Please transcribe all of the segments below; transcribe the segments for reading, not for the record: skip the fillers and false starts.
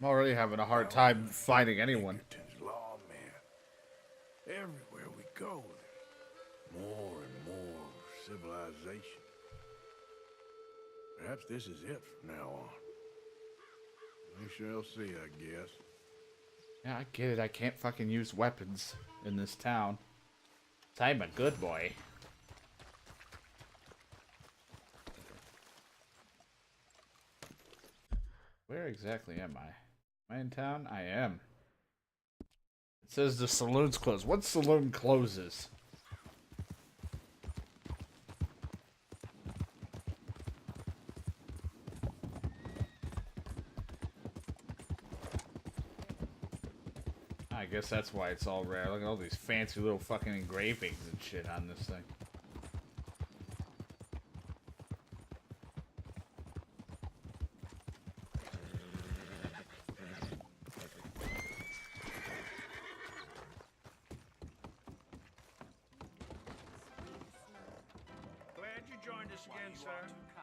I'm already having a hard time finding anyone. Pinkerton's lawman. Everywhere we go, there's more and more civilization. Perhaps this is it from now on. We shall see, I guess. Yeah, I get it. I can't fucking use weapons in this town. I'm a good boy. Where exactly am I? Am I in town? I am. It says the saloon's closed. What saloon closes? I guess that's why it's all rare. Look at all these fancy little fucking engravings and shit on this thing. Glad you joined us again, sir.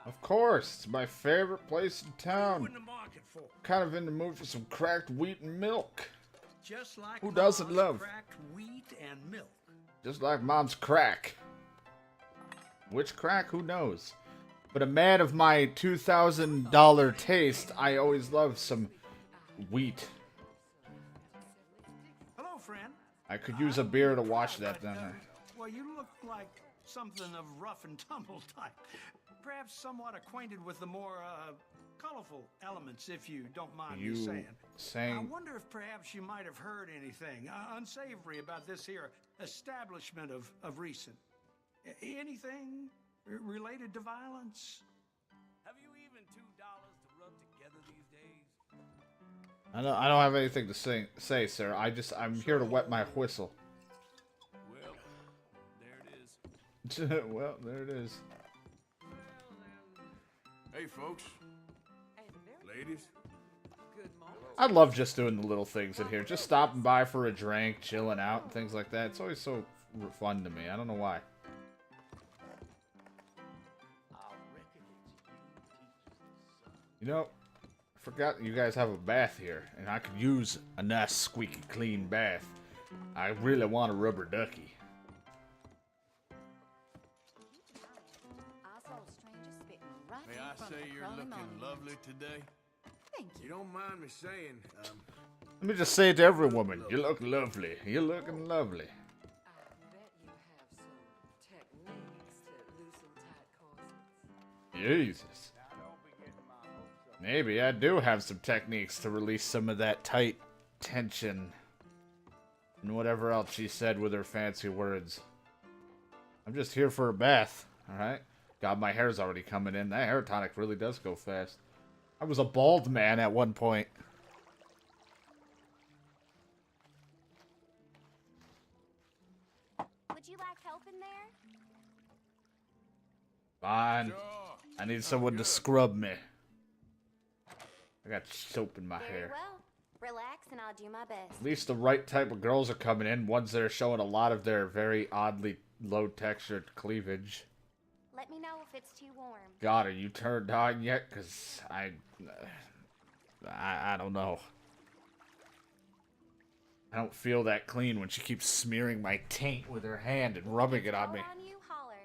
Of course, it's my favorite place in What are town. you in the market for? Kind of in the mood for some cracked wheat and milk. Just like Who doesn't Ma's love? cracked wheat and milk. Just like Mom's crack. Which crack? Who knows? But a man of my $2,000 taste, I always love some wheat. Hello, friend. I could use a beer to wash that down. Well, you look like something of rough and tumble type. Perhaps somewhat acquainted with the more colorful elements, if you don't mind me saying. I wonder if perhaps you might have heard anything unsavory about this here establishment of recent. Anything related to violence? Have you even $2 to rub together these days? I don't have anything to say, sir. I'm here to wet my whistle. Well, there it is. Well, there it is. Hey, folks. Ladies. I love just doing the little things in here. Just stopping by for a drink, chilling out, and things like that. It's always so fun to me. I don't know why. You know, I forgot you guys have a bath here, and I could use a nice, squeaky clean bath. I really want a rubber ducky. May I say you're looking lovely today? Thank You don't mind me saying, Let me just say it to every woman. You look lovely. You're looking lovely. Jesus. Maybe I do have some techniques to release some of that tight tension. And whatever else she said with her fancy words. I'm just here for a bath, alright? God, my hair's already coming in. That hair tonic really does go fast. I was a bald man at one point. Would you like help in there? Fine. sure. I need someone to scrub me. I got soap in my Very hair. well. Relax and I'll do my best. At least the right type of girls are coming in. Ones that are showing a lot of their very oddly low-textured cleavage. Let me know if it's too warm. God, are you turned on yet? Because I don't know. I don't feel that clean when she keeps smearing my taint with her hand and rubbing it on me. All on you, holler.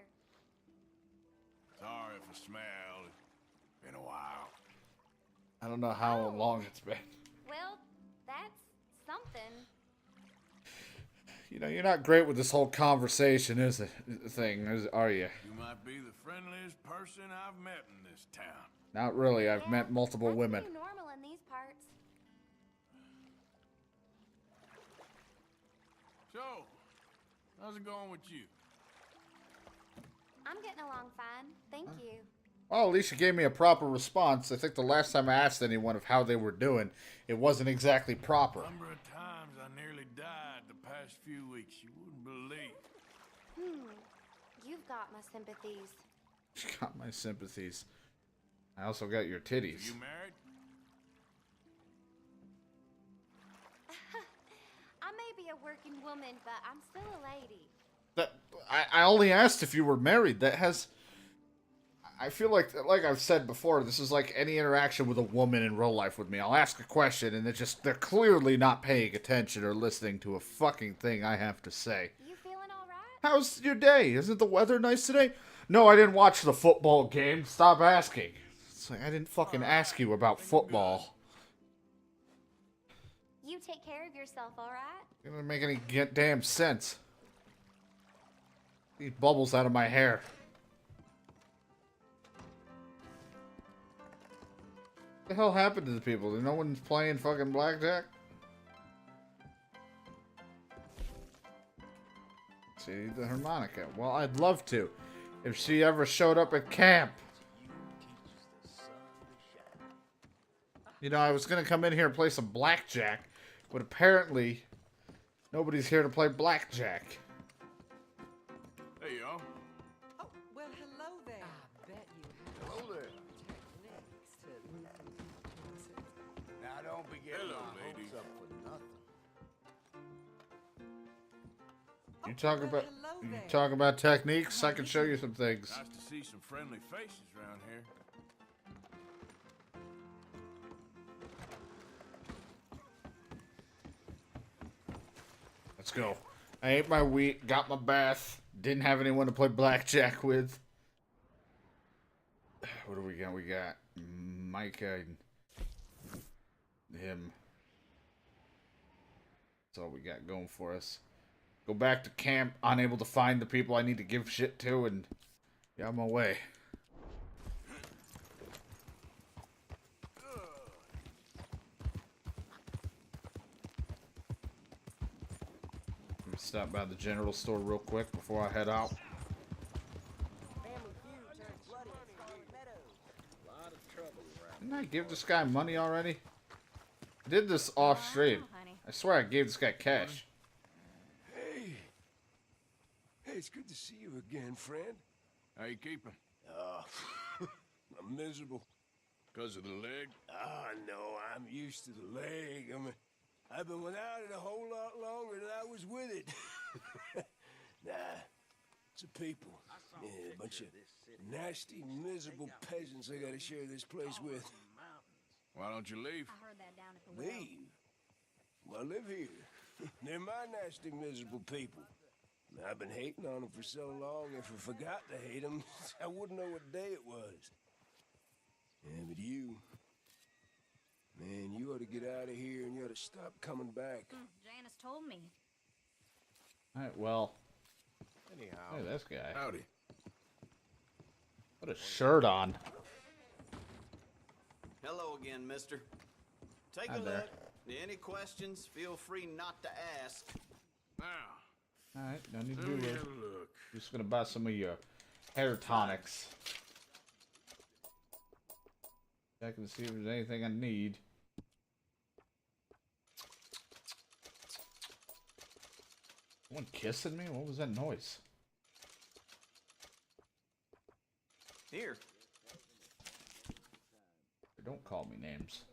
Sorry for smell. Been a while. I don't know how long it's been. Well, that's something. You know, you're not great with this whole conversation, are you? You might be the friendliest person I've met in this town. Not really. I've Yeah, met multiple that's women. pretty normal in these parts. So, how's it going with you? I'm getting along fine. Thank you. Well, at least you gave me a proper response. I think the last time I asked anyone of how they were doing, it wasn't exactly proper. Number of times I nearly died the past few weeks. You wouldn't believe. You've got my sympathies. You got my sympathies. I also got your titties. You married? I may be a working woman, but I'm still a lady. That I only asked if you were married. That has... I feel like I've said before, this is like any interaction with a woman in real life with me. I'll ask a question and they're clearly not paying attention or listening to a fucking thing I have to say. You feeling all right? How's your day? Isn't the weather nice today? No, I didn't watch the football game. Stop asking. It's like I didn't fucking ask you about football. You take care of yourself, all right? It doesn't make any damn sense. These bubbles out of my hair. What the hell happened to the people? No one's playing fucking blackjack? See the harmonica. Well, I'd love to. If she ever showed up at camp. You know, I was going to come in here and play some blackjack, but apparently nobody's here to play blackjack. Hey, y'all. Oh, well, hello there. I bet you have. Hello there. Now don't be getting Hello, my ladies. hopes up for nothing. You talk well, about hello you there. talk about techniques, I can show you some things. Nice to see some friendly faces around here. Let's go. I ate my wheat, got my bath, didn't have anyone to play blackjack with. What do we got? We got Micah and him. That's all we got going for us. Go back to camp, unable to find the people I need to give shit to, and yeah, on my way. Let me stop by the general store real quick before I head out. Didn't I give this guy money already? I did this off stream. honey. I swear I gave this guy cash. Hey. Hey, it's good to see you again, friend. How you keeping? I'm miserable. Because of the leg? No, I'm used to the leg. I mean, I've been without it a whole lot longer than I was with it. Nah, it's the people. Yeah, a bunch of nasty, miserable peasants I gotta share this place with. Why don't you leave? I heard that down at the well. Leave? Well, I live here. They're my nasty, miserable people. I've been hating on them for so long, if I forgot to hate them, I wouldn't know what day it was. Yeah, but you... Man, you ought to get out of here and you ought to stop coming back. Janice told me. Alright, well. Anyhow... Hey, this guy. Howdy. What a shirt on. Hello again, mister. Take Hi a there. look. Any questions, feel free not to ask. Now, Alright, no need to let do me it. have a look. Just gonna buy some of your hair tonics. Checking to see if there's anything I need. Someone kissing me? What was that noise? Here. Don't call me names.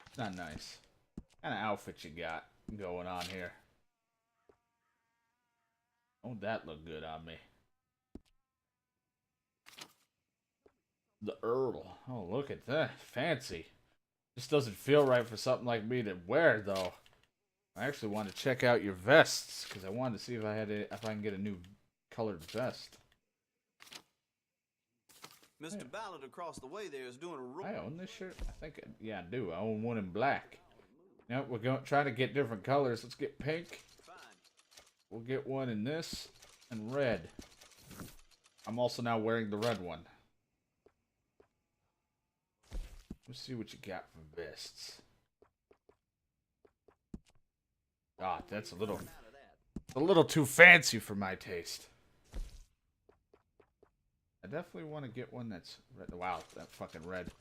It's not nice. What kind of outfit you got going on here? Don't that look good on me? The Earl. Oh, look at that. Fancy. This doesn't feel right for something like me to wear, though. I actually want to check out your vests, because I wanted to see if I can get a new colored vest. Mr. Ballard across the way there is doing a roll. I own this shirt? I think, yeah, I do. I own one in black. Now we're going trying to get different colors. Let's get pink. Fine. We'll get one in this and red. I'm also now wearing the red one. Let's see what you got for vests. Ah, that's a little too fancy for my taste. I definitely want to get one that's red. Wow, that fucking red.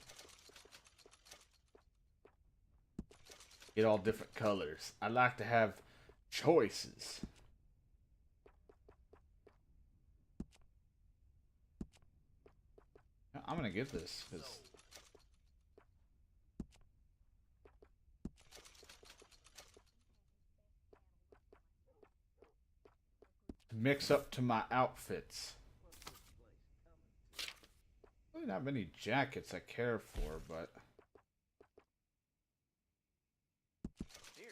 Get all different colors. I like to have choices. I'm gonna get this because mix up to my outfits. have any jackets I care for, but... Here.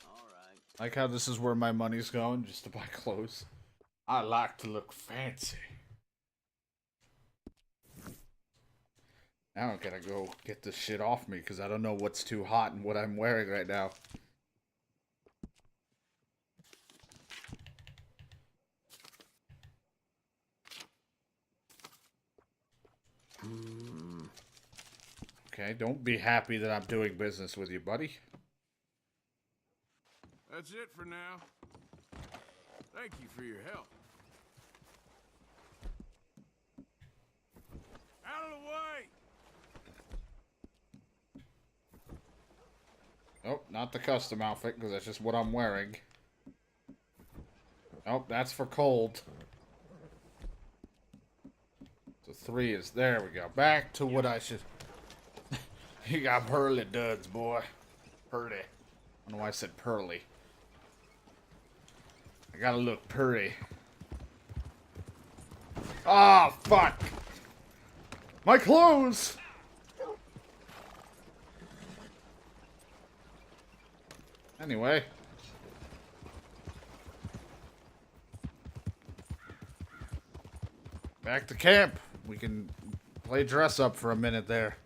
All right. Like how this is where my money's going, just to buy clothes. I like to look fancy. Now I gotta go get this shit off me because I don't know what's too hot and what I'm wearing right now. Okay, don't be happy that I'm doing business with you, buddy. That's it for now. Thank you for your help. Out of the way! Nope, not the custom outfit, because that's just what I'm wearing. Nope, that's for cold. So 3 is... There we go. Back to what I should... You got pearly duds, boy. Pearly. I don't know why I said pearly. I gotta look pretty. Ah, oh, fuck! My clothes! Anyway. Back to camp. We can play dress up for a minute there.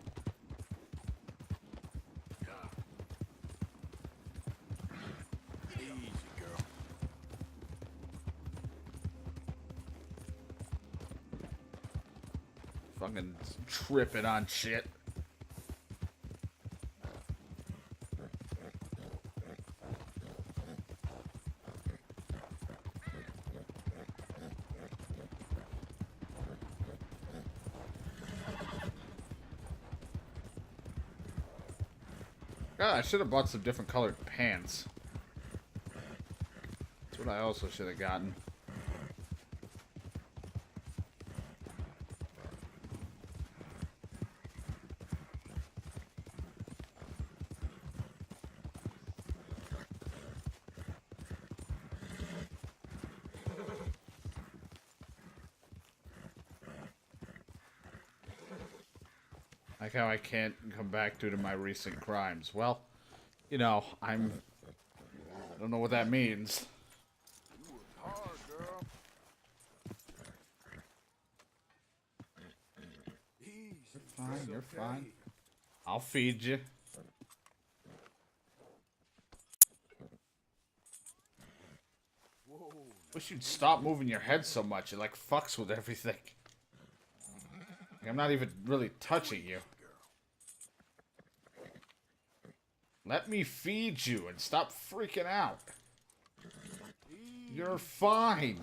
Easy, girl. Fucking tripping on shit. God, I should have bought some different colored pants. That's what I also should have gotten. Like how I can't come back due to my recent crimes. Well, you know, I don't know what that means. You worked hard, girl. Easy. You're fine, you're fine. I'll feed you. Whoa. Wish you'd stop moving your head so much. It like fucks with everything. I'm not even really touching you. Let me feed you and stop freaking out. You're fine.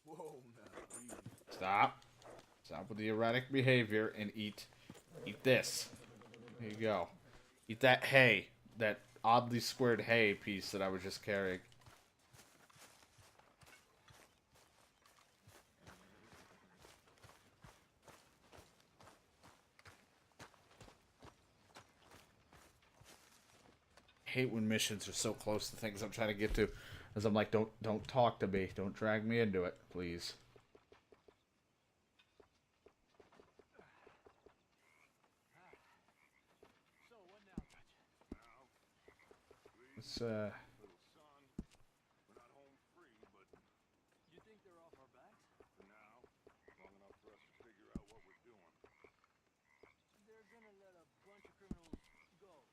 Whoa, now. Stop. Stop with the erratic behavior and eat this. There you go. Eat that hay. That oddly squared hay piece that I was just carrying. Hate when missions are so close to things I'm trying to get to, as I'm like, don't talk to me, don't drag me into it, please. So what now, gotcha? Let's Little son, we're not home free, but you think they're off our backs? For now, long enough for us to figure out what we're doing. They're gonna let a bunch of criminals go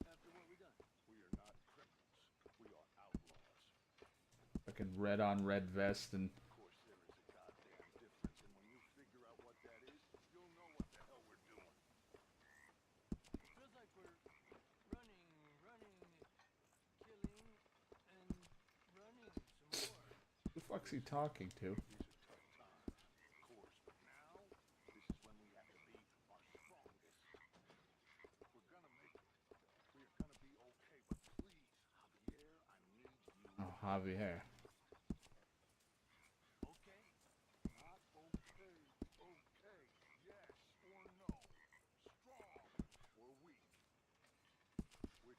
after what we done. We are not criminals. We are outlaws. fucking red on red vest and Of course, there is a goddamn difference, and when you figure out what that is, you'll know what the hell we're doing. Feels like we're running, killing, and running some more. who the fuck's he talking to? These are tough times, of course, but now, this is when we have to be our strongest. We're gonna make it. We're gonna be okay, but please, Javier, I need you. Oh, Javier. Okay? Not okay. Okay. Yes or no. Strong or weak. Which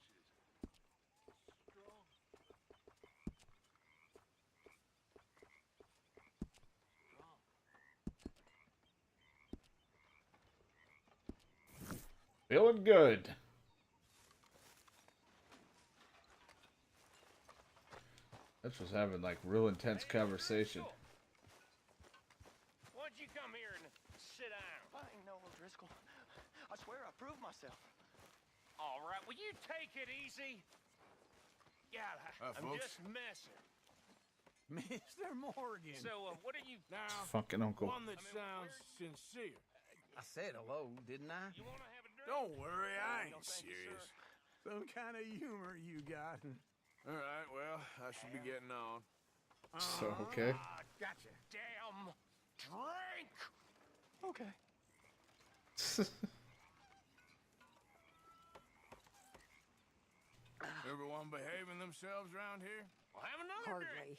Feeling good. This was having like real intense conversation. Why'd you come here and sit down? I ain't no O'Driscoll. I swear I proved myself. All right, will you take it easy? Yeah, I'm folks. just messing. Mr. Morgan. So, what are you... Now, Fucking uncle. one that sounds sincere. I said hello, didn't I? You want to have a drink? Don't worry, I ain't No, thank you, serious. Some kind of humor you got. All right, well, I should be getting on. So, okay. Ah, gotcha. Damn drink! Okay. Everyone behaving themselves around here? Well, have another Hardly. drink.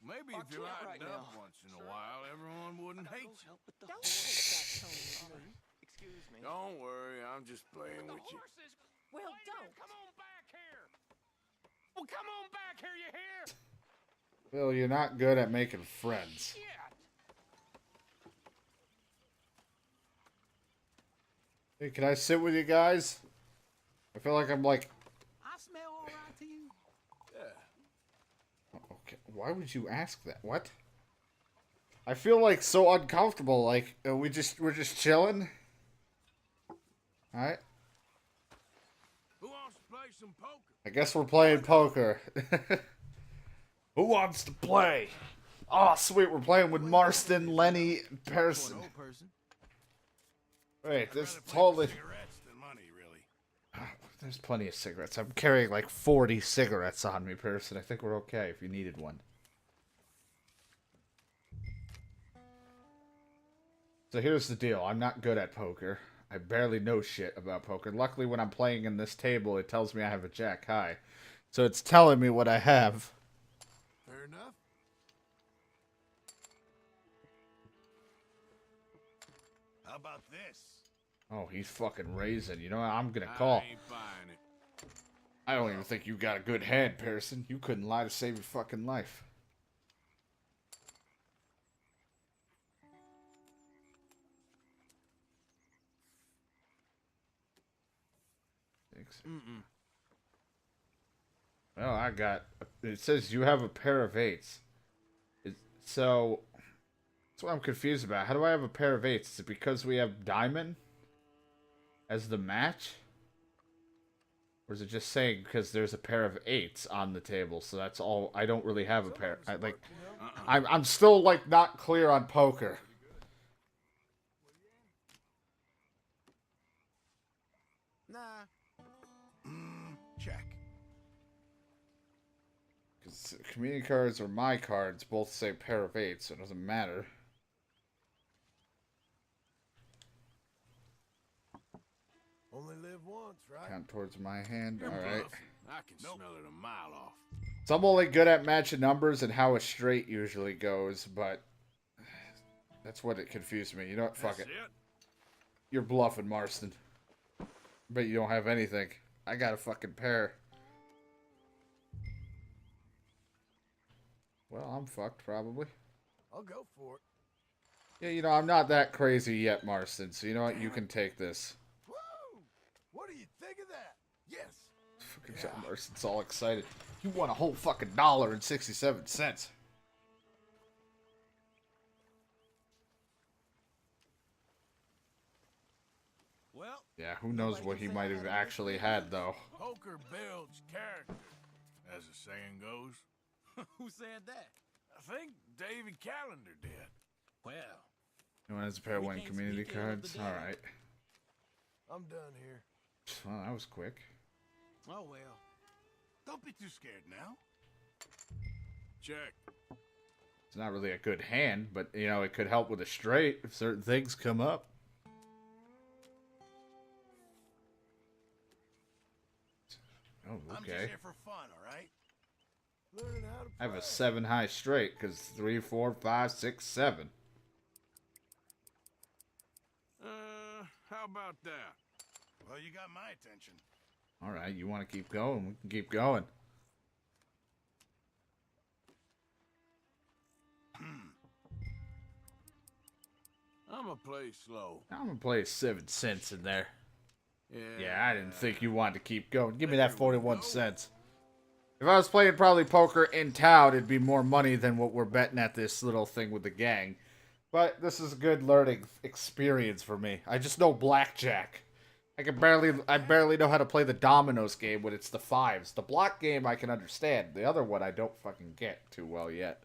Maybe I if you can't lightened right up now. once in a while, everyone wouldn't hate you. Help with the Don't horse. take that tone with me. Excuse me. Don't worry, I'm just playing The with you. horses... Well, Wait a minute, don't. come on back here. Well, come on back here, you hear? Bill, you're not good at making friends. Shit. Hey, can I sit with you guys? I feel like I'm like... I smell all right to you. Yeah. Okay, why would you ask that? What? I feel like so uncomfortable. Like we're just chilling. All right. Who wants to play some poker? I guess we're playing poker. Who wants to play? Oh, sweet. We're playing with Marston, Lenny, and Pearson. person. Wait, this totally. Cigarettes than money, really. There's plenty of cigarettes. I'm carrying like 40 cigarettes on me, Pearson. I think we're okay if you needed one. So here's the deal. I'm not good at poker. I barely know shit about poker. Luckily, when I'm playing in this table, it tells me I have a jack high. So it's telling me what I have. Fair enough. How about this? Oh, he's fucking raising. You know what? I'm gonna call. I ain't buying it. I don't even think you got a good hand, Pearson. You couldn't lie to save your fucking life. Well, I got... It says you have a pair of eights. So... That's what I'm confused about. How do I have a pair of eights? Is it because we have diamond as the match? Or is it just saying because there's a pair of eights on the table? So that's all. I don't really have a pair. I'm still like not clear on poker. Nah. Check. Because community cards or my cards both say pair of eights, so it doesn't matter. Only live once, right? Count towards my hand. You're All right. bluffing. I can smell it a mile off. So I'm only good at matching numbers and how a straight usually goes, but that's what it confused me. You know what? Fuck it. You're bluffing, Marston. Bet you don't have anything. I got a fucking pair. Well, I'm fucked, probably. I'll go for it. Yeah, you know, I'm not that crazy yet, Marston, so you know what? You can take this. Woo! What do you think of that? Yes. Fucking John Marston's all excited. You won a whole fucking $1.67. Well, Yeah, who knows what he might have actually had, though. poker builds character, as the saying goes. Who said that? I think David Callender did. Well, You want us to pair We one can't community speak ill of the cards? dead. Alright. I'm done here. Well, that was quick. oh well. Don't be too scared now. Check. It's not really a good hand, but, you know, it could help with a straight if certain things come up. Oh, I'm just okay. here for fun, all right? Learning how to play. I have a 7 high straight, because 3, 4, 5, 6, 7. How about that? Well, you got my attention. Alright, you want to keep going? We can keep going. I'm gonna play slow. I'm going to play 7 cents in there. Yeah, I didn't think you wanted to keep going. Give me that 41 cents. If I was playing probably poker in town, it'd be more money than what we're betting at this little thing with the gang. But this is a good learning experience for me. I just know blackjack. I barely know how to play the dominoes game when it's the fives. The block game I can understand. The other one I don't fucking get too well yet.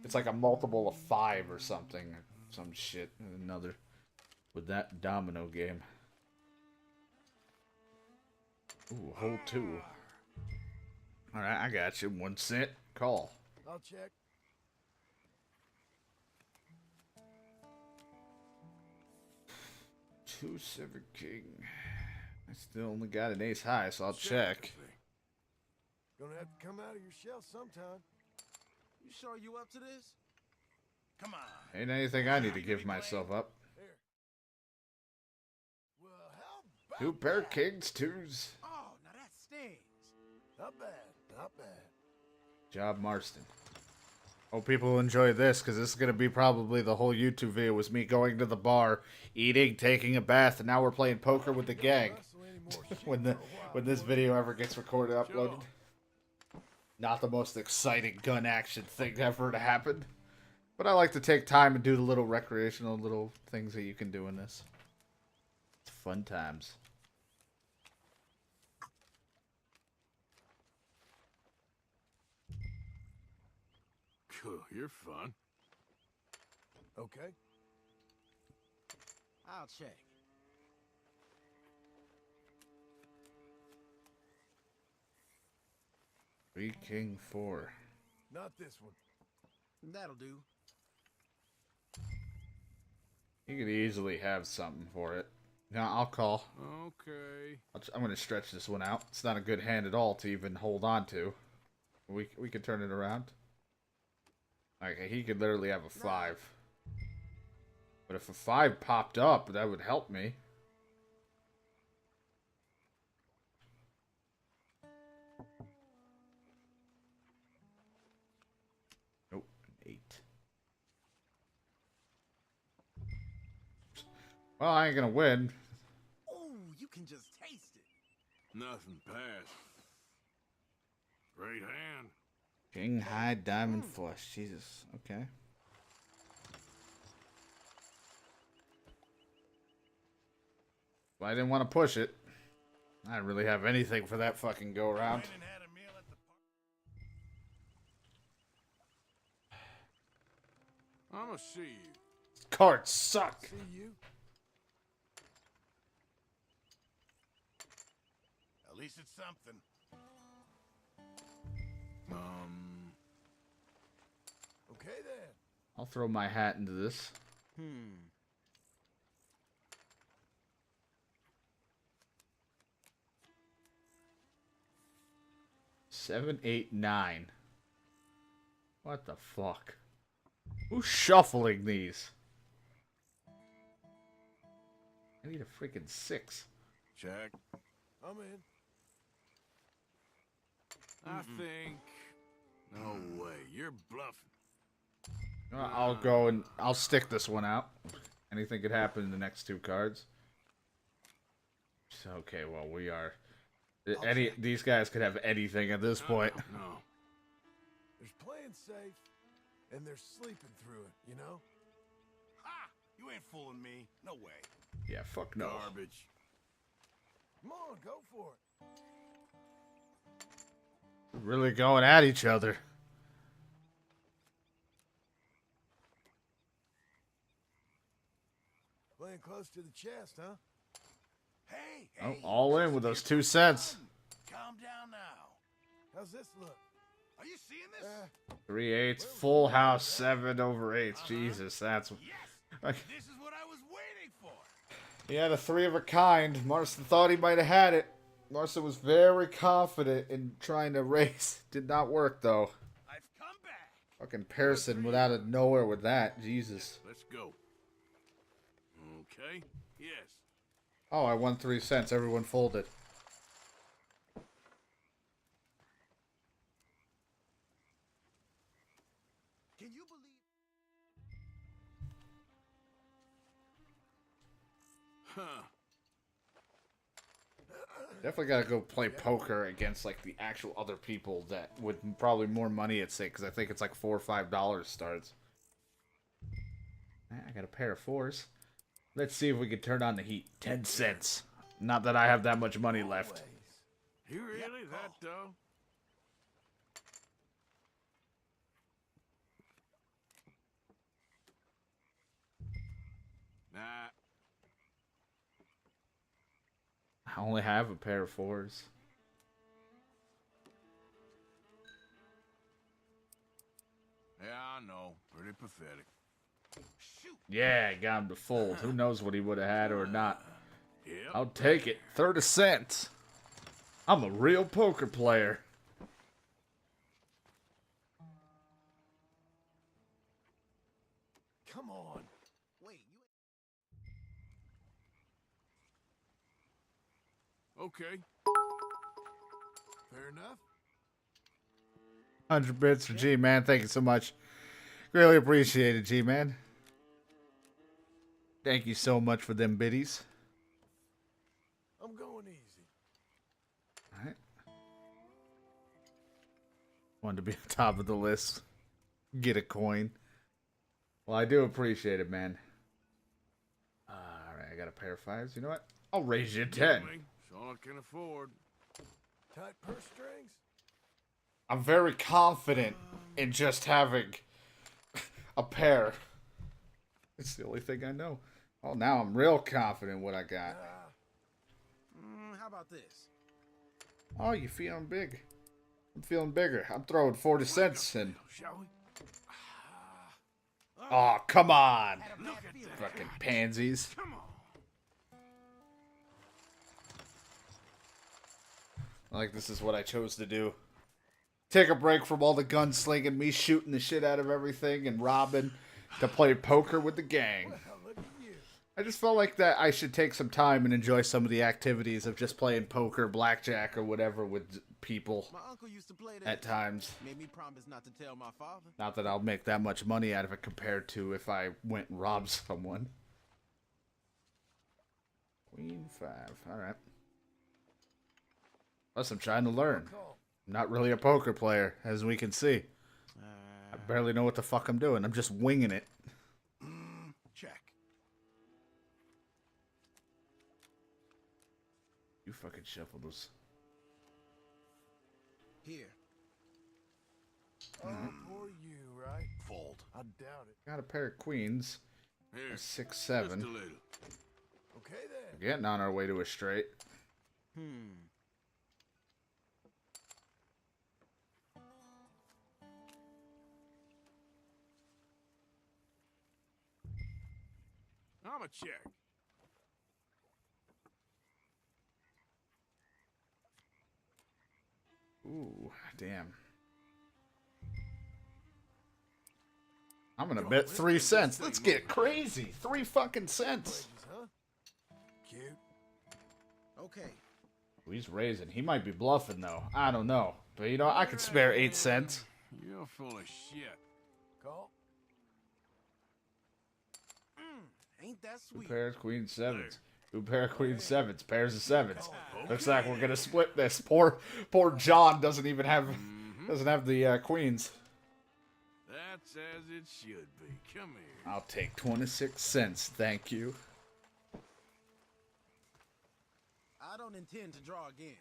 It's like a multiple of 5 or something. Some shit. Another with that domino game. Ooh, hole 2. Alright, I got you. 1 cent. Call. I'll check. Two seven king. I still only got an ace high, so I'll check. Gonna have to come out of your shell sometime. You sure you up to this? Come on. Ain't anything I need to give myself up. Here. Well, how about 2 pair that? kings, 2s. Oh, now that stings. Not bad, not bad. Job Marston. Hope people will enjoy this, because this is going to be probably the whole YouTube video was me going to the bar, eating, taking a bath, and now we're playing poker with the gang. when this video ever gets recorded, uploaded. Not the most exciting gun action thing ever to happen. But I like to take time and do the little recreational little things that you can do in this. It's fun times. Cool, you're fun. Okay. I'll check. Three king 4. Not this one. That'll do. You could easily have something for it. No, I'll call. Okay. I'm going to stretch this one out. It's not a good hand at all to even hold on to. We could turn it around. Okay, he could literally have a 5. But if a 5 popped up, that would help me. Nope, an 8. Well, I ain't gonna win. Ooh, you can just taste it. Nothing passed. Great hand. King high diamond flush. Jesus. Okay. Well, I didn't want to push it. I didn't really have anything for that fucking go around. I'ma see you. Cards suck. See you. At least it's something. Okay then. I'll throw my hat into this. 7, 8, 9. What the fuck? Who's shuffling these? I need a freaking 6. Check. I'm in. I think. No way. You're bluffing. I'll go and I'll stick this one out. Anything could happen in the next 2 cards. Okay, well, we are. These guys could have anything at this point. No. There's playing safe, and they're sleeping through it, you know? Ha! You ain't fooling me. No way. Yeah, fuck no. Garbage. Come on, go for it. Really going at each other. Playing close to the chest, huh? Hey, Oh, hey. all in with those 2 cents. Calm down now. How's this look? Are you seeing this? 3 8s, full house, 7 over 8s. Jesus, that's. Yes. Like, This is what I was waiting for. he had a 3 of a kind. Marston thought he might have had it. Marston was very confident in trying to race. Did not work though. I've come back. Fucking Pearson went out of nowhere with that. Jesus. Let's go. Okay. Yes. Oh, I won 3 cents. Everyone folded. Can you believe? Huh. Definitely gotta go play poker against like the actual other people that with probably more money at stake, because I think it's like $4 or $5 starts. I got a pair of fours. Let's see if we can turn on the heat. 10 cents. Not that I have that much money left. You really that though? Nah. I only have a pair of fours. Yeah, I know. Pretty pathetic. Shoot. Yeah, got him to fold. Who knows what he would have had or not. Yep. I'll take it. 30 cents. I'm a real poker player. Come on. Wait, you. Okay. Fair enough. 100 bits for G-Man. Thank you so much. Really appreciate it, G-Man. Thank you so much for them biddies. I'm going easy. Alright. Wanted to be on top of the list. Get a coin. Well, I do appreciate it, man. Alright, I got a pair of fives. You know what? I'll raise you 10. That's all I can afford. Tight purse strings? I'm very confident in just having a pair. It's the only thing I know. Oh, now I'm real confident what I got. How about this? Oh, you feeling big? I'm feeling bigger. I'm throwing 40 cents in. Shall we? Oh, come on. Look at that. Fucking pansies. Come on. Like, this is what I chose to do. Take a break from all the gunslinging, me shooting the shit out of everything, and robbing to play poker with the gang. Look at you. I just felt like that I should take some time and enjoy some of the activities of just playing poker, blackjack, or whatever with people My uncle used to play that. at times. Made me promise not to tell my father. Not that I'll make that much money out of it compared to if I went and robbed someone. Queen 5. Alright. Plus, I'm trying to learn. I'm not really a poker player, as we can see. I barely know what the fuck I'm doing. I'm just winging it. Check. You fucking shuffle those. Here. Oh, poor you, right? Fold. I doubt it. Got a pair of queens. Here. A 6, Just 7. a little. Okay then. We're getting on our way to a straight. I'm a check. Ooh, damn. I'm gonna bet 3 cents. Let's get crazy. 3 fucking cents. Wages, huh? Cute. Okay. Ooh, he's raising. He might be bluffing though. I don't know. But you know, I could spare 8 cents. You're full of shit. Call. Ain't that 2 sweet? pairs, queen 7s. 2 pair of queen 7s. Pairs of 7s. Looks like we're gonna split this. Poor John doesn't even have the queens. That's as it should be. Come here. I'll take 26 cents, thank you. I don't intend to draw again.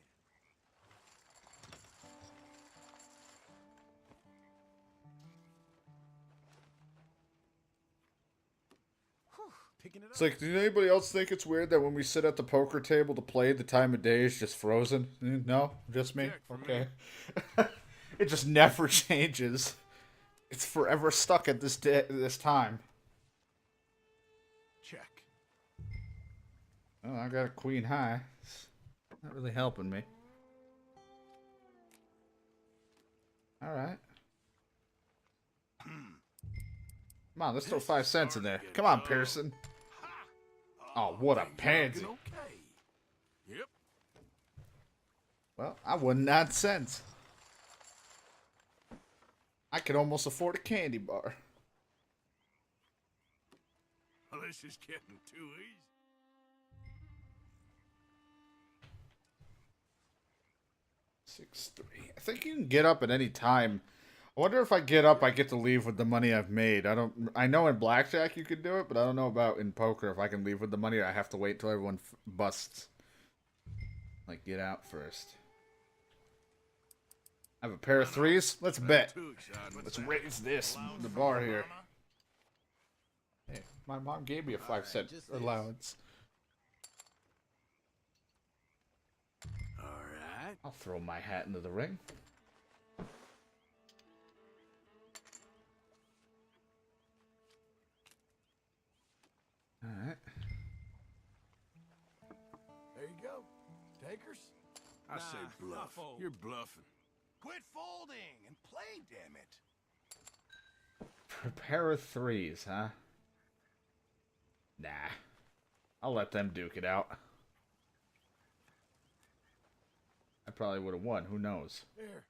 Whew, picking it up. It's like, does anybody else think it's weird that when we sit at the poker table to play, the time of day is just frozen? No? Just me? Check for Okay. It just never changes. It's forever stuck at this time. Check. Oh, I got a queen high. It's not really helping me. Alright. Come on, let's throw 5 cents in there. Come on, Pearson. Oh, what a pansy. Okay. Yep. Well, I won 9 cents. I could almost afford a candy bar. Well, this is getting too easy. 6-3. I think you can get up at any time. I wonder if I get up, I get to leave with the money I've made. I know in blackjack you could do it, but I don't know about in poker if I can leave with the money or I have to wait till everyone busts. Like, get out first. I have a pair of threes. Let's bet. Let's raise this, the bar here. Hey, my mom gave me a 5-cent allowance. Alright. I'll throw my hat into the ring. Alright. There you go. Takers? I say bluff. You're bluffing. Quit folding and play, damn it. A pair of threes, huh? Nah. I'll let them duke it out. I probably would have won. Who knows? Here.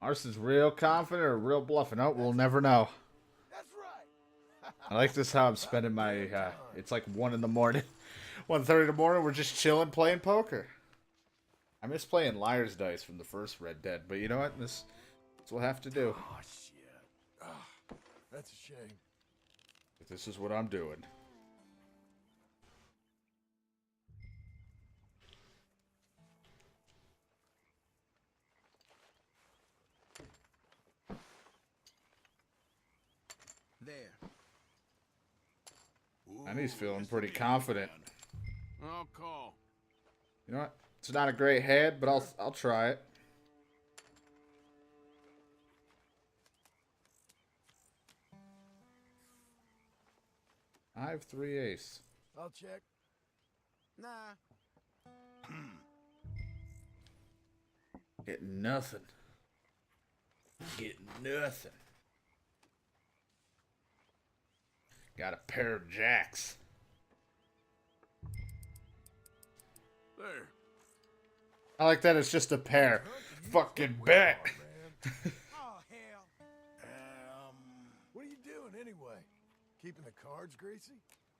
Marston's real confident or real bluffing. Oh, we'll never know. That's right. I like this how I'm spending my, it's like 1 in the morning. 1:30 in the morning, we're just chilling playing poker. I miss playing Liar's Dice from the first Red Dead, but you know what? This we'll have to do. Oh, shit. Oh, that's a shame. But this is what I'm doing. There. And he's feeling pretty confident. I'll call. You know what? It's not a great head, but I'll try it. I have 3 ace. I'll check. Nah. Getting nothing. Getting nothing. Got a pair of jacks. There. I like that it's just a pair. Fucking bet. Oh, hell. What are you doing anyway? Keeping the cards greasy?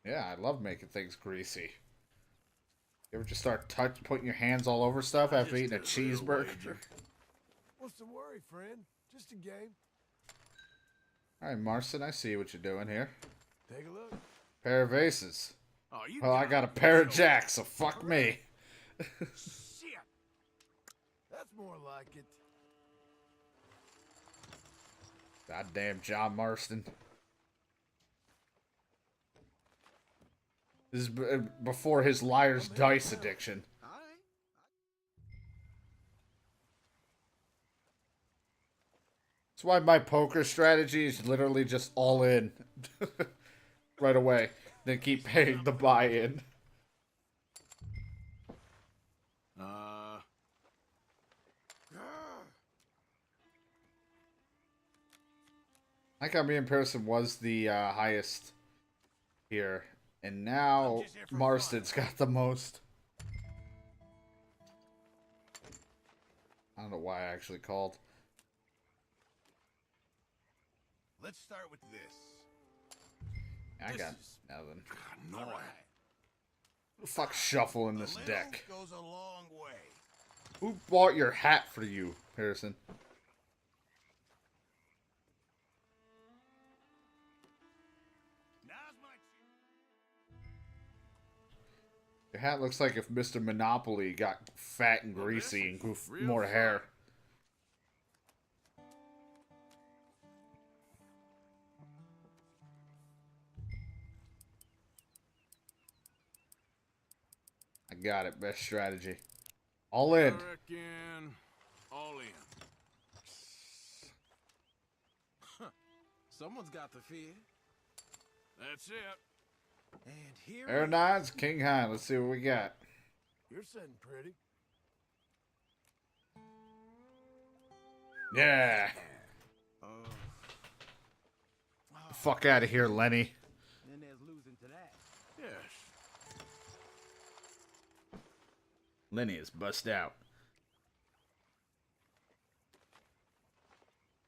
Yeah, I love making things greasy. You ever just start putting your hands all over stuff after eating a cheeseburger? What's the worry, friend? Just a game. Alright, Marston, I see what you're doing here. Take a look. Pair of aces. Oh, you Well, I got a pair of jacks, so fuck me. Shit. That's more like it. Goddamn John Marston. This is before his Liar's Dice addiction. That's why my poker strategy is literally just all in. Right away. Then keep paying the buy-in. I like how me and Pearson was the highest here. And now Marston's got the most. I don't know why I actually called. Let's start with this. I got nothing. All right. Who the fuck's shuffling this Little deck? goes a long way. Who bought your hat for you, Harrison? Now's my Your hat looks like if Mr. Monopoly got fat and greasy and grew more hair. I got it. Best strategy. All in. I reckon all in. Someone's got the fear. That's it. And here Air nines, king high. Let's see what we got. You're sitting pretty. Yeah. Fuck out of here, Lenny. then there's losing to that. Yes. Lenny is bust out.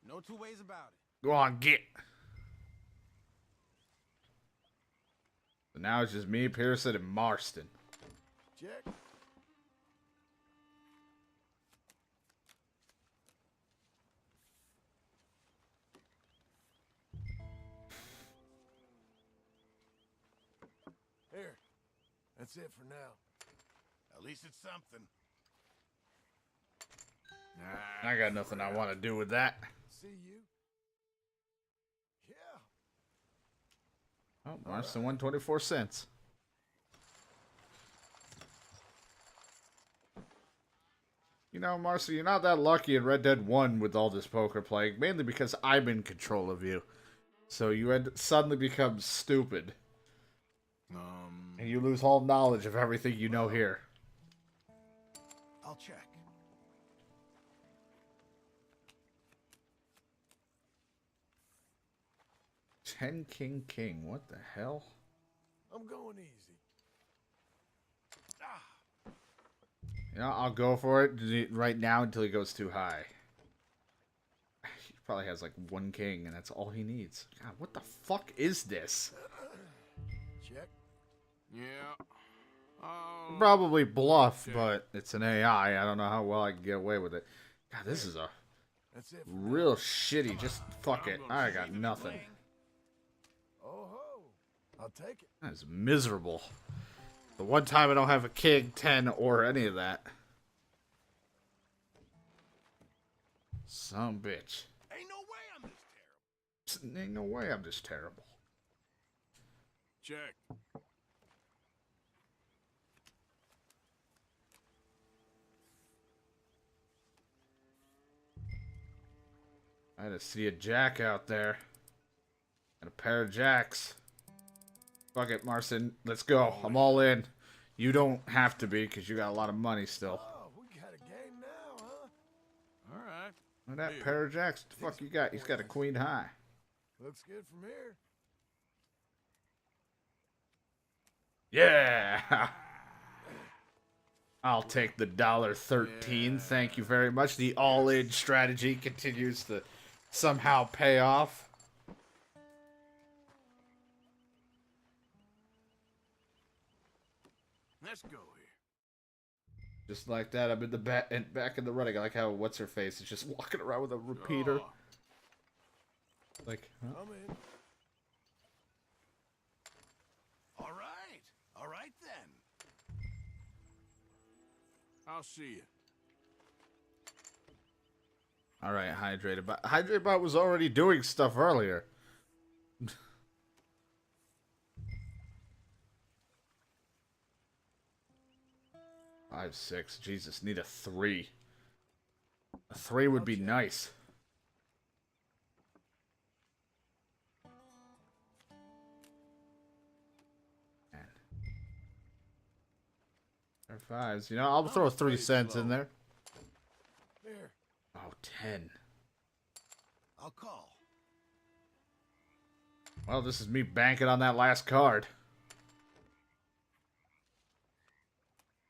No two ways about it. Go on, get. So now it's just me, Pearson, and Marston. Check. That's it for now. At least it's something. I got nothing I want to do with that. See you. Yeah. Oh, Marston won 24 cents. You know, Marcy, you're not that lucky in Red Dead 1 with all this poker playing, mainly because I'm in control of you. So you suddenly become stupid. And you lose all knowledge of everything you know here. I'll check. Ten King King, what the hell? I'm going easy. Ah. You know, I'll go for it right now until he goes too high. He probably has like one king, and that's all he needs. God, what the fuck is this? Check. Yeah. Probably bluff, but it's an AI. I don't know how well I can get away with it. God, this is a That's it. real shitty. Just fuck it. I got nothing. Oh ho! I'll take it. That is miserable. The one time I don't have a king, 10, or any of that. Some bitch. Ain't no way I'm this terrible. Ain't no way I'm this terrible. Check. I had to see a jack out there. And a pair of jacks. Fuck it, Marston. Let's go. I'm all in. You don't have to be, because you got a lot of money still. Oh, we got a game now, huh? All right. Look at that pair of jacks. What the fuck you got? He's got a queen high. Looks good from here. Yeah! I'll take the $1.13. Thank you very much. The all-in strategy continues to somehow pay off. Let's go here. Just like that, I'm in the back in the running. I like how what's her face is just walking around with a repeater. Oh. Like, huh? I'm in. All right then. I'll see you. All right, Hydrated Bot. Hydrated Bot was already doing stuff earlier. 5, 6. Jesus, need a 3. A 3 would be nice. Man. Or 5s. You know, I'll throw 3 cents in there. Here. Oh, 10. I'll call. Well, this is me banking on that last card.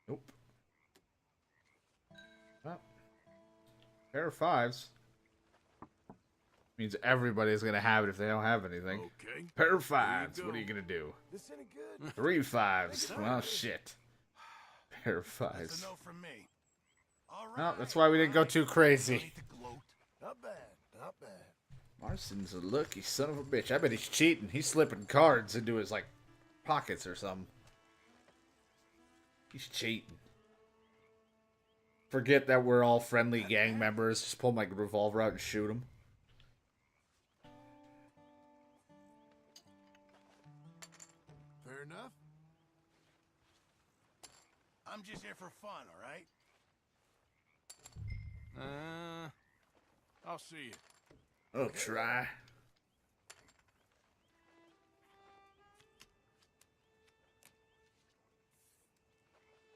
Nope. Well, pair of 5s. Means everybody's going to have it if they don't have anything. Okay. Pair of 5s. What are you going to do? This any good? 3 5s. Well, shit. Pair of 5s. That's a no from me. All right. Well, that's why we didn't go too crazy. Not bad. Not bad. Marston's a lucky son of a bitch. I bet he's cheating. He's slipping cards into his, like, pockets or something. He's cheating. Forget that we're all friendly gang members. Just pull my revolver out and shoot him. Fair enough. I'm just here for fun, all right? I'll see you. I'll try.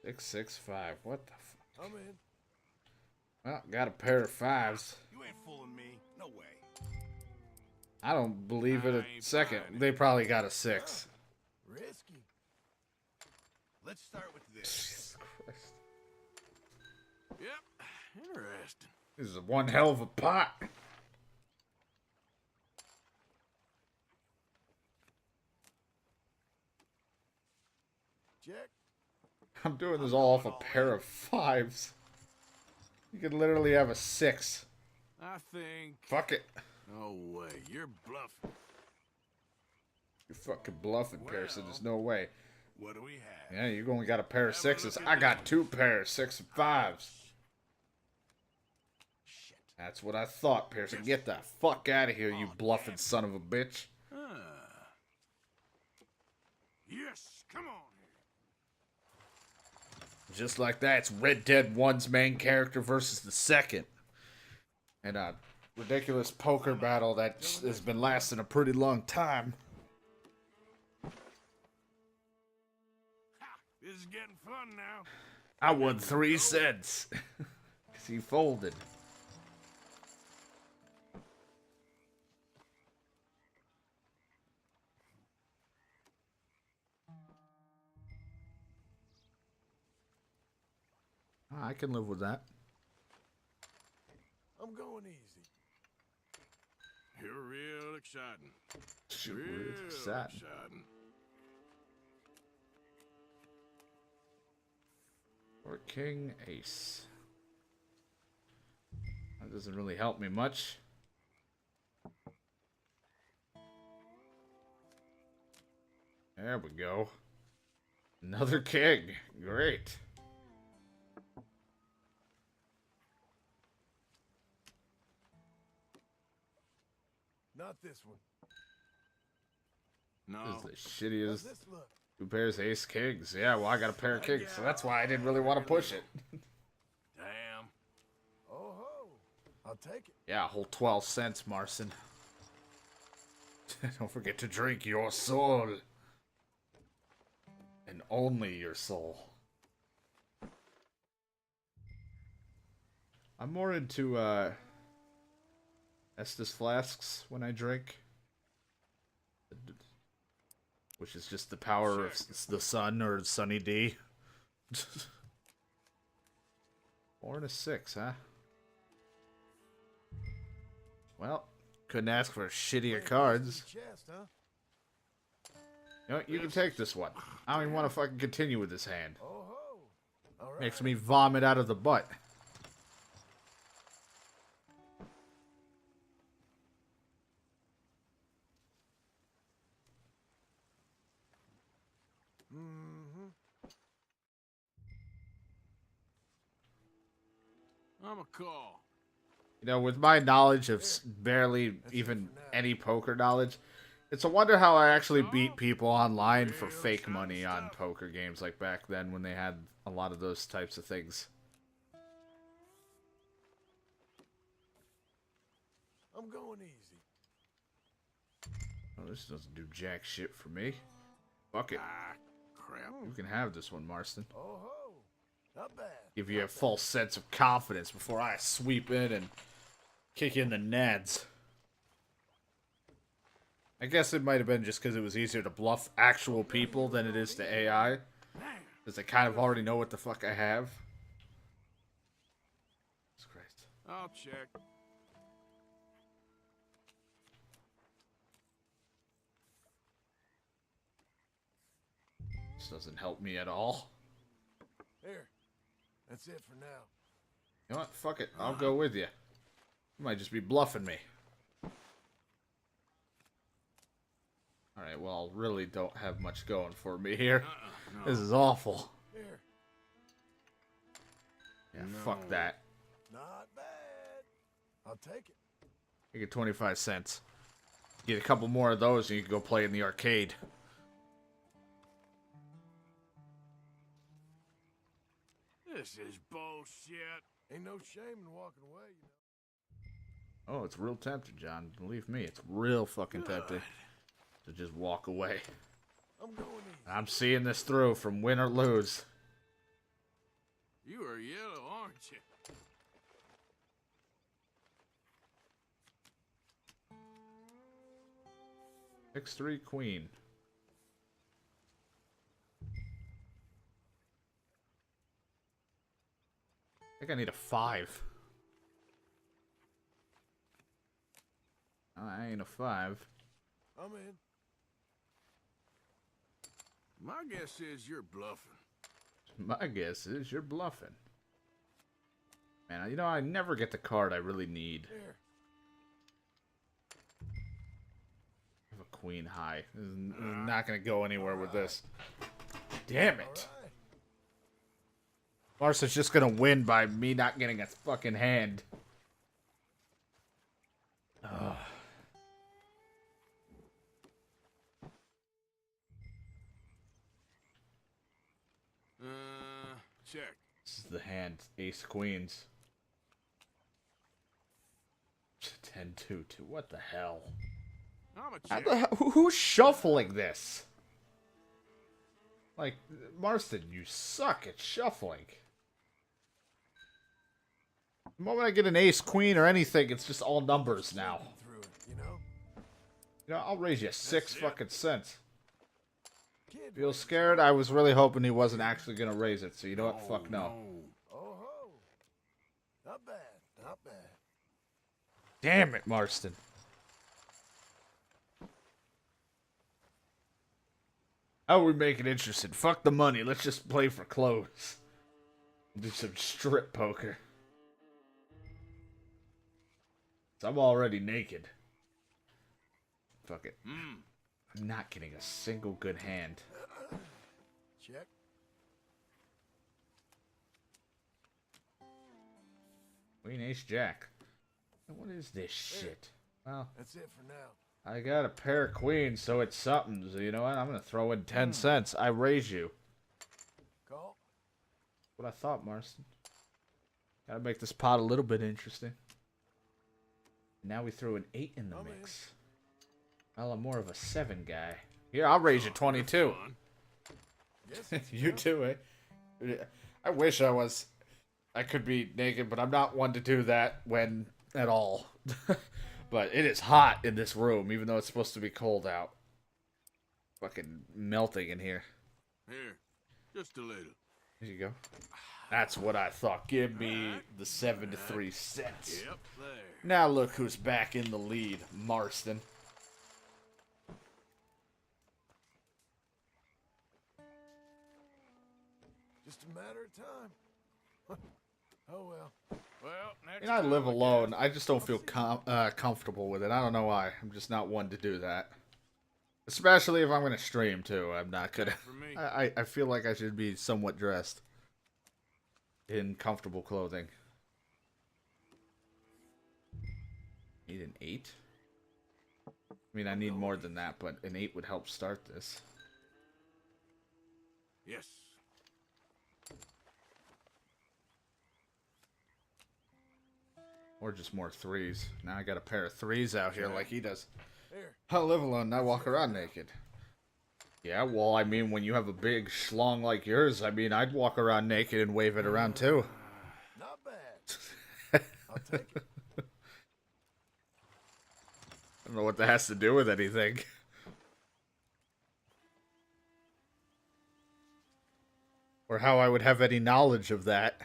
Six, 6, 5. What the fuck? I'm in. Well, got a pair of 5s. You ain't fooling me. No way. I don't believe it a second. They probably got a 6. Risky. Let's start with this. Jesus Christ. Yep. Interesting. This is one hell of a pot. Check. I'm doing this all off a pair of 5s. You could literally have a 6. I think. Fuck it. No way. You're bluffing. You're fucking bluffing, Pearson. There's no way. What do we have? Yeah, you only got a pair of sixes. I got two pairs, 6 and 5s. Shit. That's what I thought, Pearson. Get the fuck out of here, you bluffing son of a bitch. Yes, come on. Just like that, it's Red Dead 1's main character versus the second. And a ridiculous poker battle that has been lasting a pretty long time. This is getting fun now. I won 3 cents. Because he folded. I can live with that. I'm going easy. You're real exciting. Real exciting. Or King Ace. That doesn't really help me much. There we go. Another king. Great. Not this one. No. This is the shittiest. How's this look? 2 pairs of ace kings. Yeah, well, I got a pair of kings, so that's why I didn't really want to push it. Damn. Oh ho! I'll take it. Yeah, a whole 12 cents, Marson. Don't forget to drink your soul. And only your soul. I'm more into, Estus flasks when I drink. Which is just the power of the sun, or Sunny D. 4 and a 6, huh? Well, couldn't ask for shittier cards. Chest, huh? You know what, you can take this one. I don't even want to fucking continue with this hand. Oh ho! All right. Makes me vomit out of the butt. I'm a call. You know, with my knowledge of barely even any poker knowledge, it's a wonder how I actually beat people online for fake money on poker games like back then when they had a lot of those types of things. I'm going easy. Oh, this doesn't do jack shit for me. Fuck it. Crap. You can have this one, Marston. Oh ho! Not bad. Give you a false sense of confidence before I sweep in and kick you in the nads. I guess it might have been just because it was easier to bluff actual people than it is to AI. Because they kind of already know what the fuck I have. Jesus Christ. I'll check. This doesn't help me at all. Here. That's it for now. You know what? Fuck it. I'll go with you. You might just be bluffing me. Alright, well, really don't have much going for me here. No. This is awful. Here. Yeah, fuck that. Not bad. I'll take it. You get 25 cents. Get a couple more of those and you can go play in the arcade. This is bullshit. Ain't no shame in walking away, you know. Oh, it's real tempting, John. Believe me, it's real fucking tempting to just walk away. I'm going easy. I'm seeing this through from win or lose. You are yellow, aren't you? 6-3 queen. I think I need a 5. I ain't a 5. I'm in. My guess is you're bluffing. My guess is you're bluffing. Man, you know, I never get the card I really need. Here. I have a queen high. This is not going to go anywhere with this. Damn it. Marston's just gonna win by me not getting a fucking hand. Ugh. Check. This is the hand. Ace Queens. 10-2-2. What the hell? Who's shuffling this? Like, Marston, you suck at shuffling. The moment I get an ace, queen, or anything, it's just all numbers now. You know, I'll raise you 6 fucking cents. Feel scared? I was really hoping he wasn't actually gonna raise it, so you know what? Fuck no. Oh ho. Not bad, not bad. Damn it, Marston. How are we making it interesting? Fuck the money. Let's just play for clothes. Do some strip poker. I'm already naked. Fuck it. I'm not getting a single good hand. Check. Queen, ace, jack. What is this shit? Well, that's it for now. I got a pair of queens, so it's something. So you know what? I'm gonna throw in 10 cents. I raise you. Call. What I thought, Marston. Gotta make this pot a little bit interesting. Now we throw an 8 in the mix. Well, I'm more of a 7 guy. Here, I'll raise you 22. You too, eh? I wish I could be naked, but I'm not one to do that when at all. But it is hot in this room, even though it's supposed to be cold out. Fucking melting in here. Here, just a little. There you go. That's what I thought. Give me the 73 cents. Yep, there. Now look who's back in the lead, Marston. Just a matter of time. Oh well. And I live alone. I just don't feel comfortable with it. I don't know why. I'm just not one to do that. Especially if I'm going to stream, too. I'm not going to... I feel like I should be somewhat dressed in comfortable clothing. Need an 8? I mean, I need more than that, but an 8 would help start this. Yes. Or just more 3s. Now I got a pair of 3s out here like he does. Here. I live alone, I walk around naked. Yeah, well, I mean, when you have a big schlong like yours, I mean, I'd walk around naked and wave it around too. Not bad. I'll take it. I don't know what that has to do with anything. Or how I would have any knowledge of that.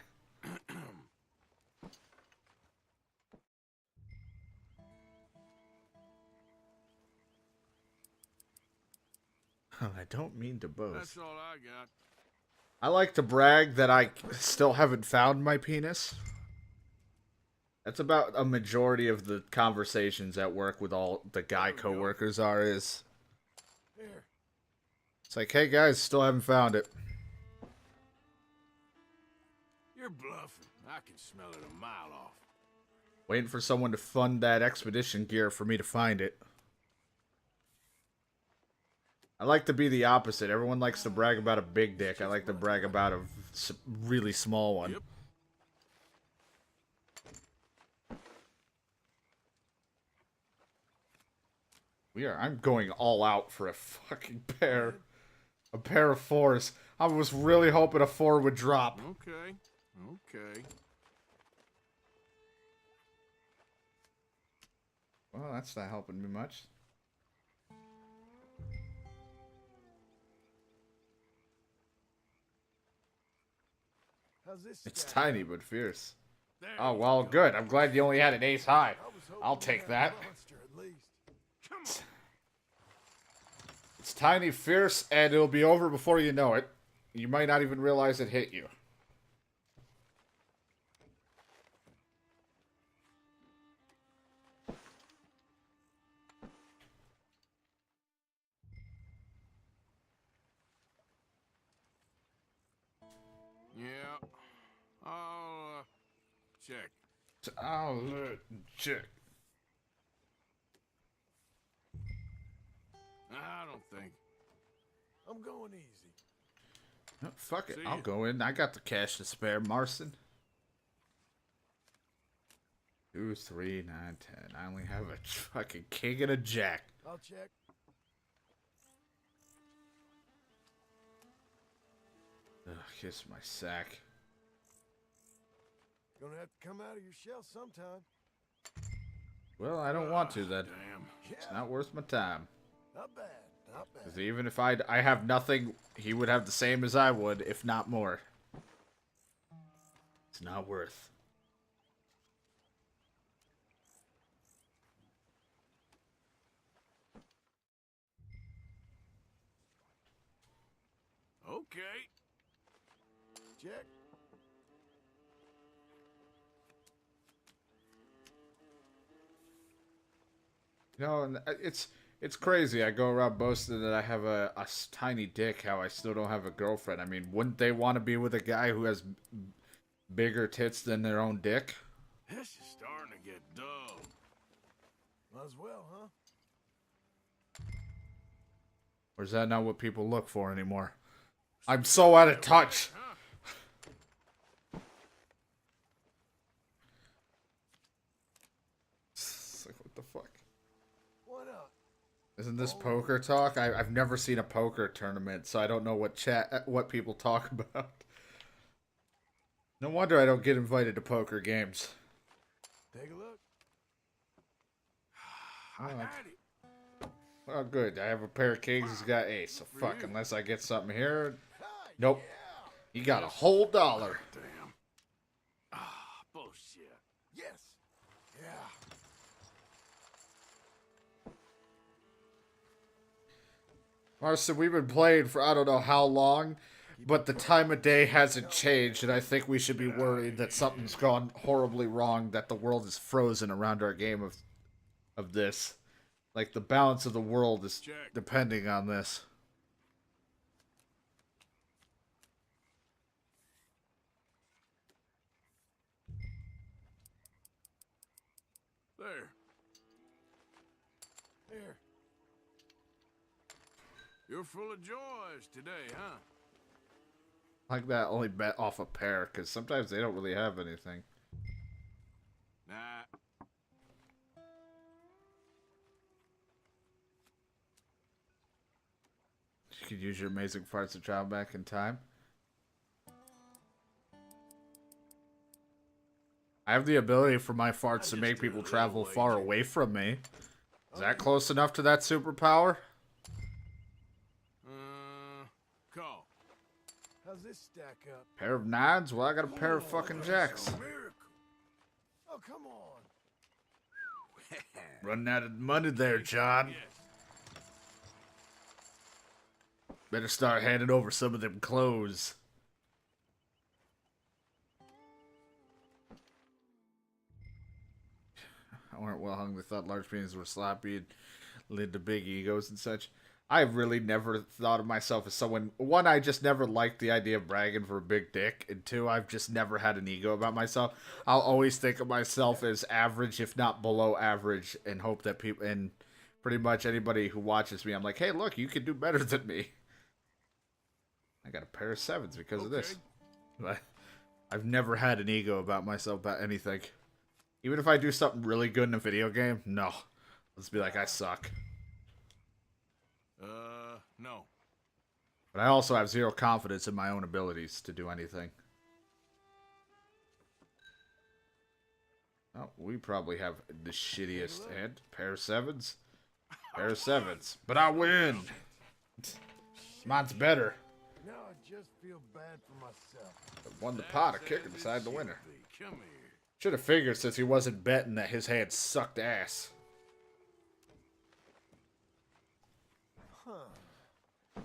I don't mean to boast. That's all I got. I like to brag that I still haven't found my penis. That's about a majority of the conversations at work with all the guy coworkers are is. Here. It's like, hey guys, still haven't found it. You're bluffing. I can smell it a mile off. Waiting for someone to fund that expedition gear for me to find it. I like to be the opposite. Everyone likes to brag about a big dick. I like to brag about a really small one. Yep. I'm going all out for a fucking pair. A pair of 4s. I was really hoping a 4 would drop. Okay. Okay. Well, that's not helping me much. How's this? It's tiny but fierce. Oh, well, good. I'm glad you only had an ace high. I'll take that. It's tiny, fierce, and it'll be over before you know it. You might not even realize it hit you. check. Check. I don't think. I'm going easy. Oh, fuck it. See I'll ya. go in. I got the cash to spare, Marston. 2, 3, 9, 10. I only have a fucking king and a jack. I'll check. Ugh, kiss my sack. Gonna have to come out of your shell sometime. Well, I don't want to then. Damn. It's not worth my time. Not bad. Not bad. Because even if I have nothing, he would have the same as I would, if not more. It's not worth. Okay. Check. You know, and it's crazy. I go around boasting that I have a tiny dick, how I still don't have a girlfriend. I mean, wouldn't they want to be with a guy who has bigger tits than their own dick? This is starting to get dull. Might as well, huh? Or is that not what people look for anymore? I'm so out of touch. Huh? It's like, what the fuck? Why not? Isn't this poker talk? I've never seen a poker tournament, so I don't know what people talk about. No wonder I don't get invited to poker games. Take a look. I had it. Well, good. I have a pair of kings. He's got ace. So fuck, unless I get something here. Nope. You got a whole dollar. Damn. Ah, bullshit. Yes. Yeah. Marcy, we've been playing for I don't know how long, but the time of day hasn't changed, and I think we should be worried that something's gone horribly wrong, that the world is frozen around our game of this. Like, the balance of the world is depending on this. There. Here. You're full of joys today, huh? Like that, only bet off a pair, because sometimes they don't really have anything. Nah. You could use your amazing farts to travel back in time. I have the ability for my farts to make people travel far away from me. Is that close enough to that superpower? Call. How's this stack up? Pair of nines? Well, I got a pair of fucking jacks. Miracle. Oh, come on. Running out of money there, John. Better start handing over some of them clothes. Weren't well hung. They thought large penises were sloppy and led to big egos and such. I really never thought of myself as someone. One, I just never liked the idea of bragging for a big dick. And two, I've just never had an ego about myself. I'll always think of myself as average, if not below average, and hope that people, and pretty much anybody who watches me, I'm like, hey, look, you can do better than me. I got a pair of sevens because of this. But I've never had an ego about myself about anything. Even if I do something really good in a video game, no. Let's be like, I suck. No. But I also have zero confidence in my own abilities to do anything. Oh, we probably have the shittiest hand. Pair of sevens. Pair of sevens. But I win! Mine's better. Now I just feel bad for myself. I won the pot of kicking beside the winner. Come here. Should have figured since he wasn't betting that his hand sucked ass.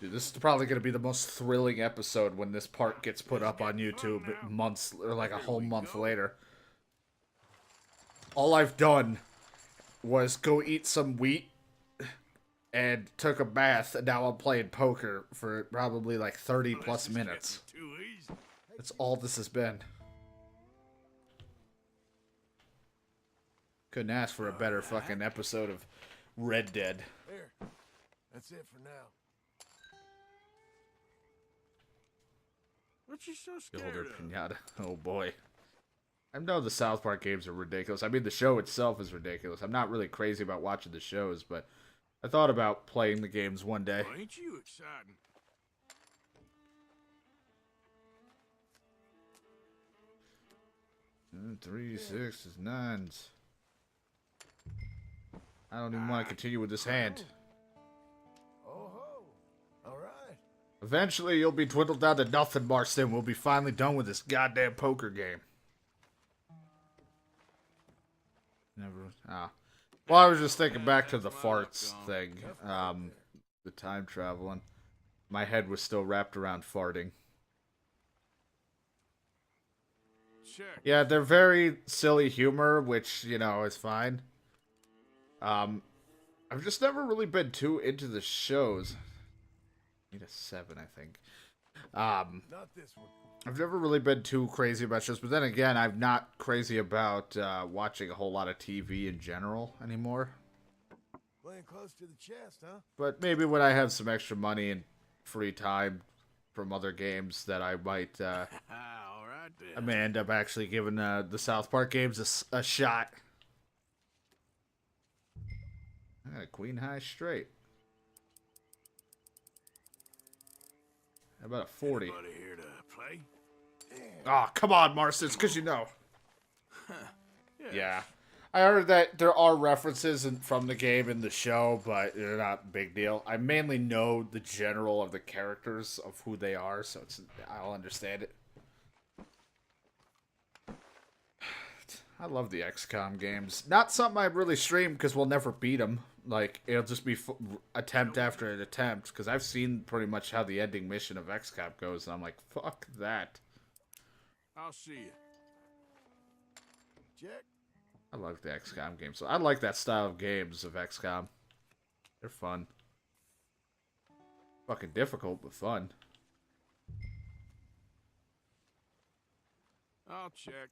Dude, this is probably going to be the most thrilling episode when this part gets put up on YouTube months, or like a whole month later. All I've done was go eat some wheat and took a bath, and now I'm playing poker for probably like 30 plus minutes. That's all this has been. Couldn't ask for a better fucking episode of Red Dead. Here. That's it for now. What you so Builder scared of? pinata. Oh boy. I know the South Park games are ridiculous. I mean, the show itself is ridiculous. I'm not really crazy about watching the shows, but I thought about playing the games one day. Well, ain't you exciting? 3, 6, 9s. I don't even want to continue with this hand. Oh ho. All right. Eventually, you'll be dwindled down to nothing, Marston. We'll be finally done with this goddamn poker game. Never. Well, I was just thinking back to the farts thing. The time traveling. My head was still wrapped around farting. Check. Yeah, they're very silly humor, which, you know, is fine. I've just never really been too into the shows. Need a 7, I think. Not this one. I've never really been too crazy about shows, but then again, I'm not crazy about watching a whole lot of TV in general anymore. Playing close to the chest, huh? But maybe when I have some extra money and free time from other games that I might, All right then. I may end up actually giving the South Park games a shot. I got a queen high straight. How about a 40? Anybody here to play? Oh, come on, Marston. It's because you know. Yeah. I heard that there are references from the game in the show, but they're not a big deal. I mainly know the general of the characters of who they are, so I'll understand it. I love the XCOM games. Not something I'd really stream because we'll never beat them. Like, it'll just be attempt after an attempt, because I've seen pretty much how the ending mission of XCOM goes, and I'm like, fuck that. I'll see you. Check. I love the XCOM games. So I like that style of games of XCOM. They're fun. Fucking difficult, but fun. I'll check.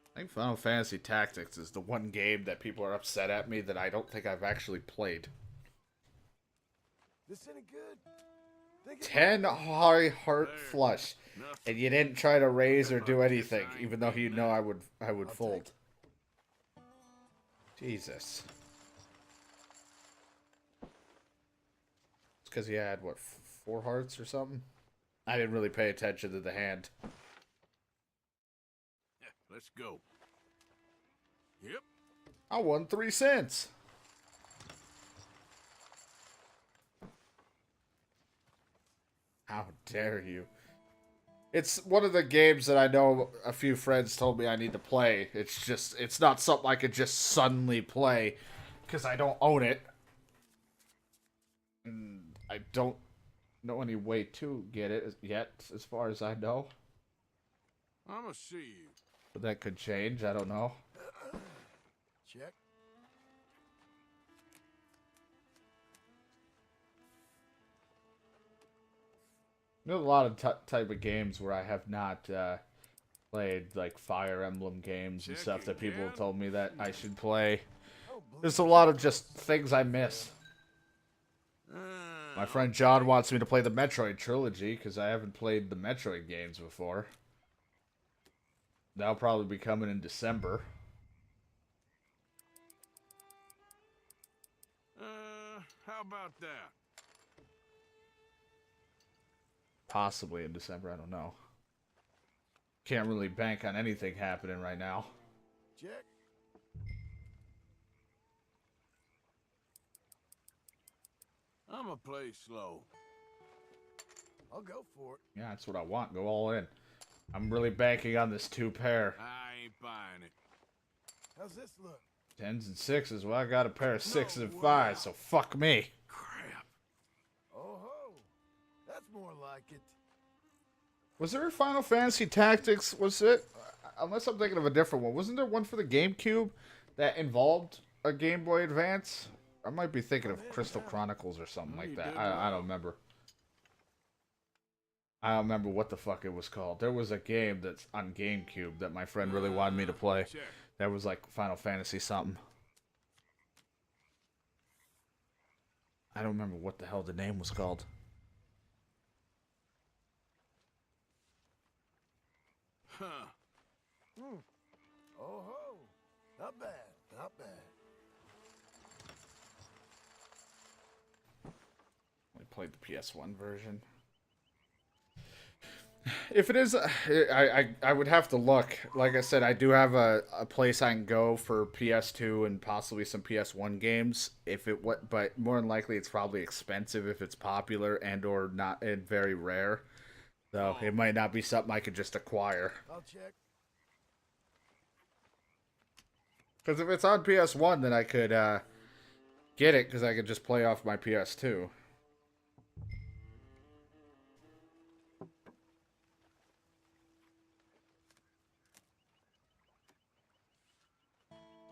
I think Final Fantasy Tactics is the one game that people are upset at me that I don't think I've actually played. This any good? 10 high heart flush, and you didn't try to raise or do anything, even though you know I would fold. Jesus. It's because he had what, 4 hearts or something? I didn't really pay attention to the hand. Let's go. Yep. I won 3 cents. How dare you? It's one of the games that I know a few friends told me I need to play. It's not something I could just suddenly play because I don't own it. And I don't know any way to get it yet, as far as I know. I'ma see you. But that could change, I don't know. Check. There's a lot of type of games where I have not played, like Fire Emblem games and stuff that people have told me that I should play. There's a lot of just things I miss. My friend John wants me to play the Metroid trilogy because I haven't played the Metroid games before. That'll probably be coming in December. How about that? Possibly in December, I don't know. Can't really bank on anything happening right now. Check. I'ma play slow. I'll go for it. Yeah, that's what I want. Go all in. I'm really banking on this 2 pair. I ain't buying it. How's this look? 10s and 6s. Well, I got a pair of 6s and 5s, so fuck me. Crap. Oh ho. That's more like it. Was there a Final Fantasy Tactics? Was it? Unless I'm thinking of a different one. Wasn't there one for the GameCube that involved a Game Boy Advance? I might be thinking of Crystal Chronicles or something like that. I don't remember. I don't remember what the fuck it was called. There was a game that's on GameCube that my friend really wanted me to play. That was like Final Fantasy something. I don't remember what the hell the name was called. Huh. Oh ho. Not bad. Not bad. I played the PS1 version. If it is, I would have to look. Like I said, I do have a place I can go for PS2 and possibly some PS1 games. But more than likely, it's probably expensive if it's popular and or not and very rare. So it might not be something I could just acquire. I'll check. Because if it's on PS1, then I could get it because I could just play off my PS2.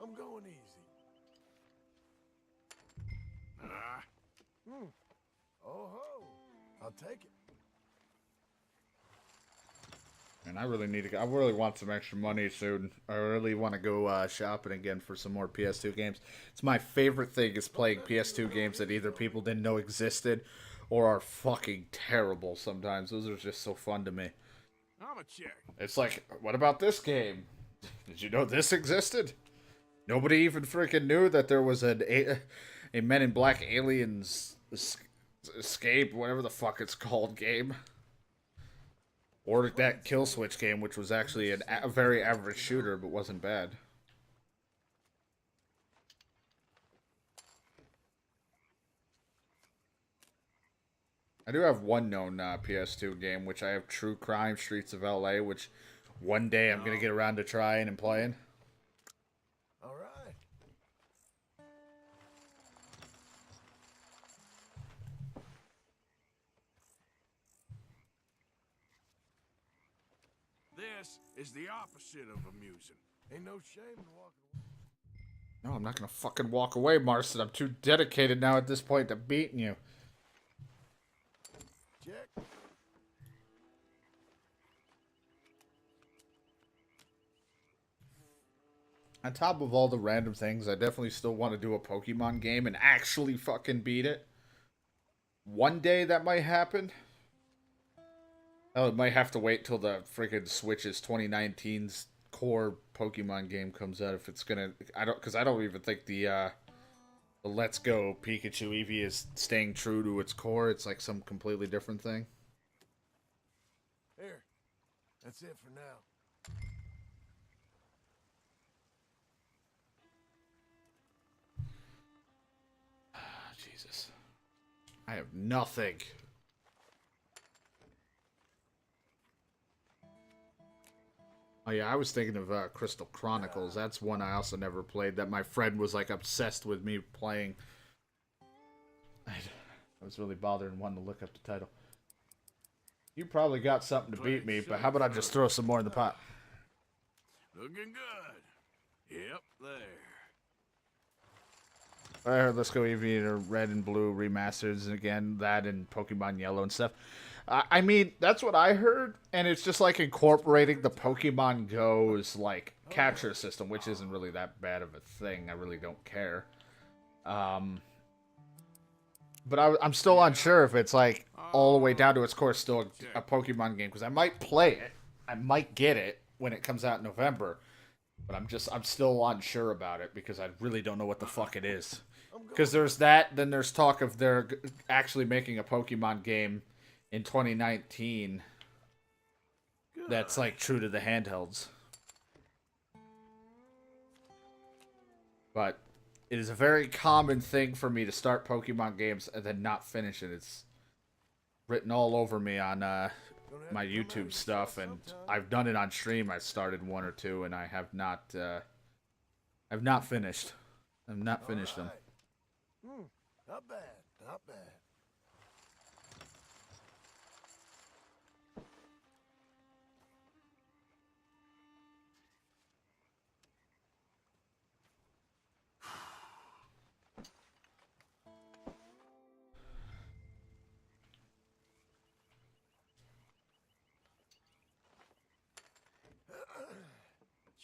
I'm going easy. Oh ho. I'll take it. And I really need to. I really want some extra money soon. I really want to go shopping again for some more PS2 games. It's my favorite thing is playing PS2 games that either people didn't know existed or are fucking terrible. Sometimes those are just so fun to me. I'm a check. It's like, what about this game? Did you know this existed? Nobody even freaking knew that there was a Men in Black Aliens Escape, whatever the fuck it's called, game. Or that Kill Switch game, which was actually a very average shooter, but wasn't bad. I do have one known PS2 game, which I have True Crime Streets of LA, which one day I'm going to get around to trying and playing. All right. This is the opposite of amusing. Ain't no shame in walking away. No, I'm not going to fucking walk away, Marston. I'm too dedicated now at this point to beating you. Check. On top of all the random things, I definitely still want to do a Pokemon game and actually fucking beat it. One day that might happen. Oh, it might have to wait till the freaking Switch's 2019's core Pokemon game comes out if it's gonna. Because I don't even think the Let's Go Pikachu Eevee is staying true to its core. It's like some completely different thing. Here. That's it for now. Jesus. I have nothing. Oh yeah, I was thinking of Crystal Chronicles. That's one I also never played that my friend was like obsessed with me playing. I was really bothered and wanted to look up the title. You probably got something to beat me, but how about I just throw some more in the pot? Looking good. Yep, there. I heard Let's Go Eevee Red and Blue remasters, and again, that and Pokemon Yellow and stuff. I mean, that's what I heard, and it's just like incorporating the Pokemon Go's like capture system, which isn't really that bad of a thing. I really don't care. But I'm still unsure if it's like all the way down to its core still a Pokemon game, because I might play it, I might get it when it comes out in November, but I'm still unsure about it because I really don't know what the fuck it is. Because there's that, then there's talk of they're actually making a Pokemon game in 2019 that's like true to the handhelds. But it is a very common thing for me to start Pokemon games and then not finish it. It's written all over me on my YouTube stuff, and I've done it on stream. I started one or two, and I have not finished. I've not finished them. Not bad, not bad.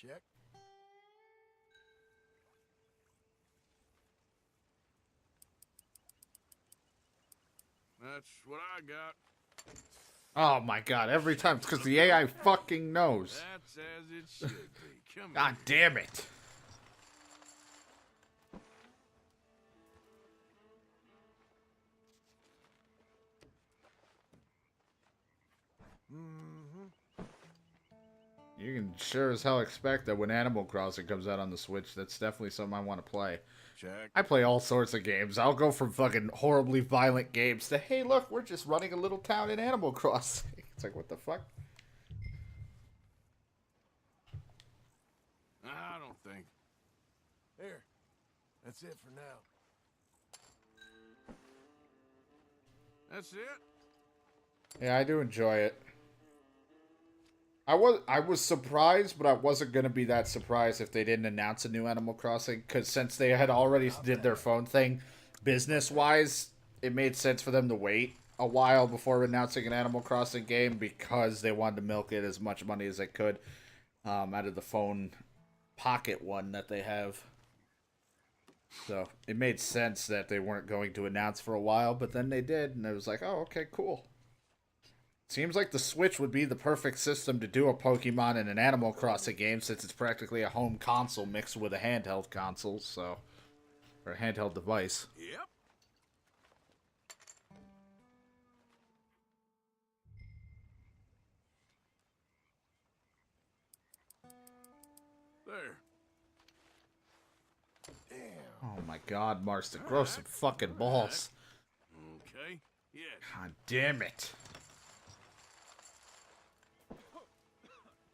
Check. That's what I got. Oh my god, every time it's because the AI fucking knows. That's as it should be. Come God damn it. You can sure as hell expect that when Animal Crossing comes out on the Switch, that's definitely something I want to play. Check. I play all sorts of games. I'll go from fucking horribly violent games to, hey, look, we're just running a little town in Animal Crossing. It's like, what the fuck? I don't think. Here. That's it for now. That's it? Yeah, I do enjoy it. I was surprised, but I wasn't going to be that surprised if they didn't announce a new Animal Crossing, because since they had already did their phone thing, business-wise, it made sense for them to wait a while before announcing an Animal Crossing game, because they wanted to milk it as much money as they could out of the phone pocket one that they have. So it made sense that they weren't going to announce for a while, but then they did, and it was like, oh, okay, cool. Seems like the Switch would be the perfect system to do a Pokemon and an Animal Crossing game, since it's practically a home console mixed with a handheld console, so... or a handheld device. Yep. There. Oh my god, Marston, grow some fucking balls. Okay. Yes. God damn it.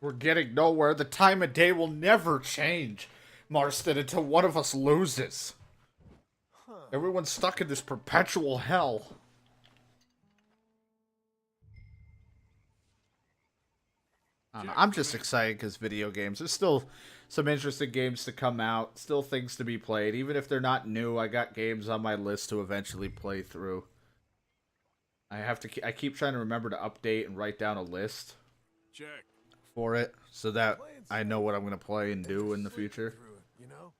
We're getting nowhere. The time of day will never change, Marston, until one of us loses. Everyone's stuck in this perpetual hell. I don't know, I'm just excited because video games. There's still some interesting games to come out. Still things to be played. Even if they're not new, I got games on my list to eventually play through. I keep trying to remember to update and write down a list. Check. For it, so that I know what I'm going to play and do in the future. You know?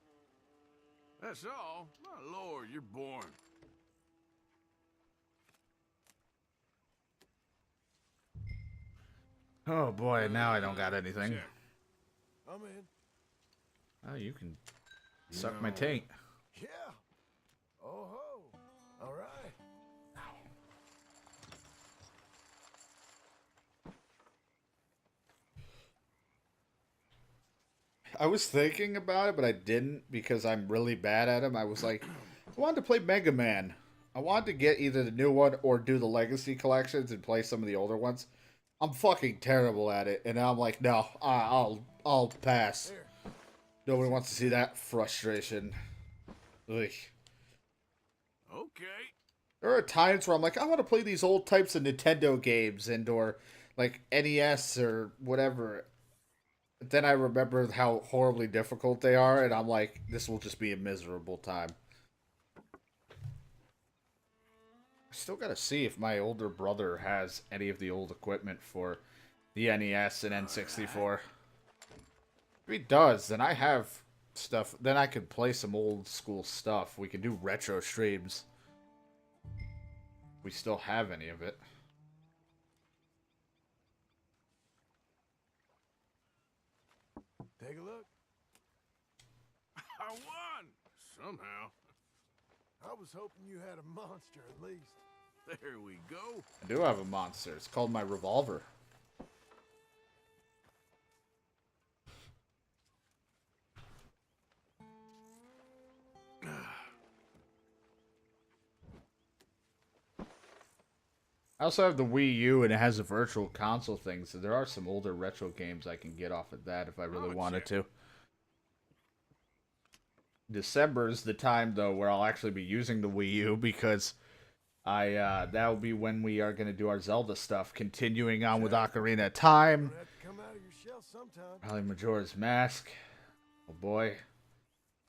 That's all. My lord, you're born. Oh boy, now I don't got anything. Check. I'm in. Oh, you can suck my taint. Yeah. Oh ho. All right. I was thinking about it, but I didn't because I'm really bad at them. I was like, I wanted to play Mega Man. I wanted to get either the new one or do the Legacy collections and play some of the older ones. I'm fucking terrible at it, and I'm like, no, I'll pass. Nobody wants to see that frustration. Ugh. Okay. There are times where I'm like, I want to play these old types of Nintendo games and or like NES or whatever. But then I remember how horribly difficult they are, and I'm like, this will just be a miserable time. I still gotta see if my older brother has any of the old equipment for the NES and N64. If he does, then I have stuff. Then I could play some old school stuff. We can do retro streams. We still have any of it. Take a look. I won! Somehow. I was hoping you had a monster at least. There we go. I do have a monster. It's called my revolver. I also have the Wii U, and it has a virtual console thing, so there are some older retro games I can get off of that if I really wanted to. December is the time, though, where I'll actually be using the Wii U, because that will be when we are going to do our Zelda stuff, continuing on with Ocarina of Time, probably Majora's Mask, oh boy,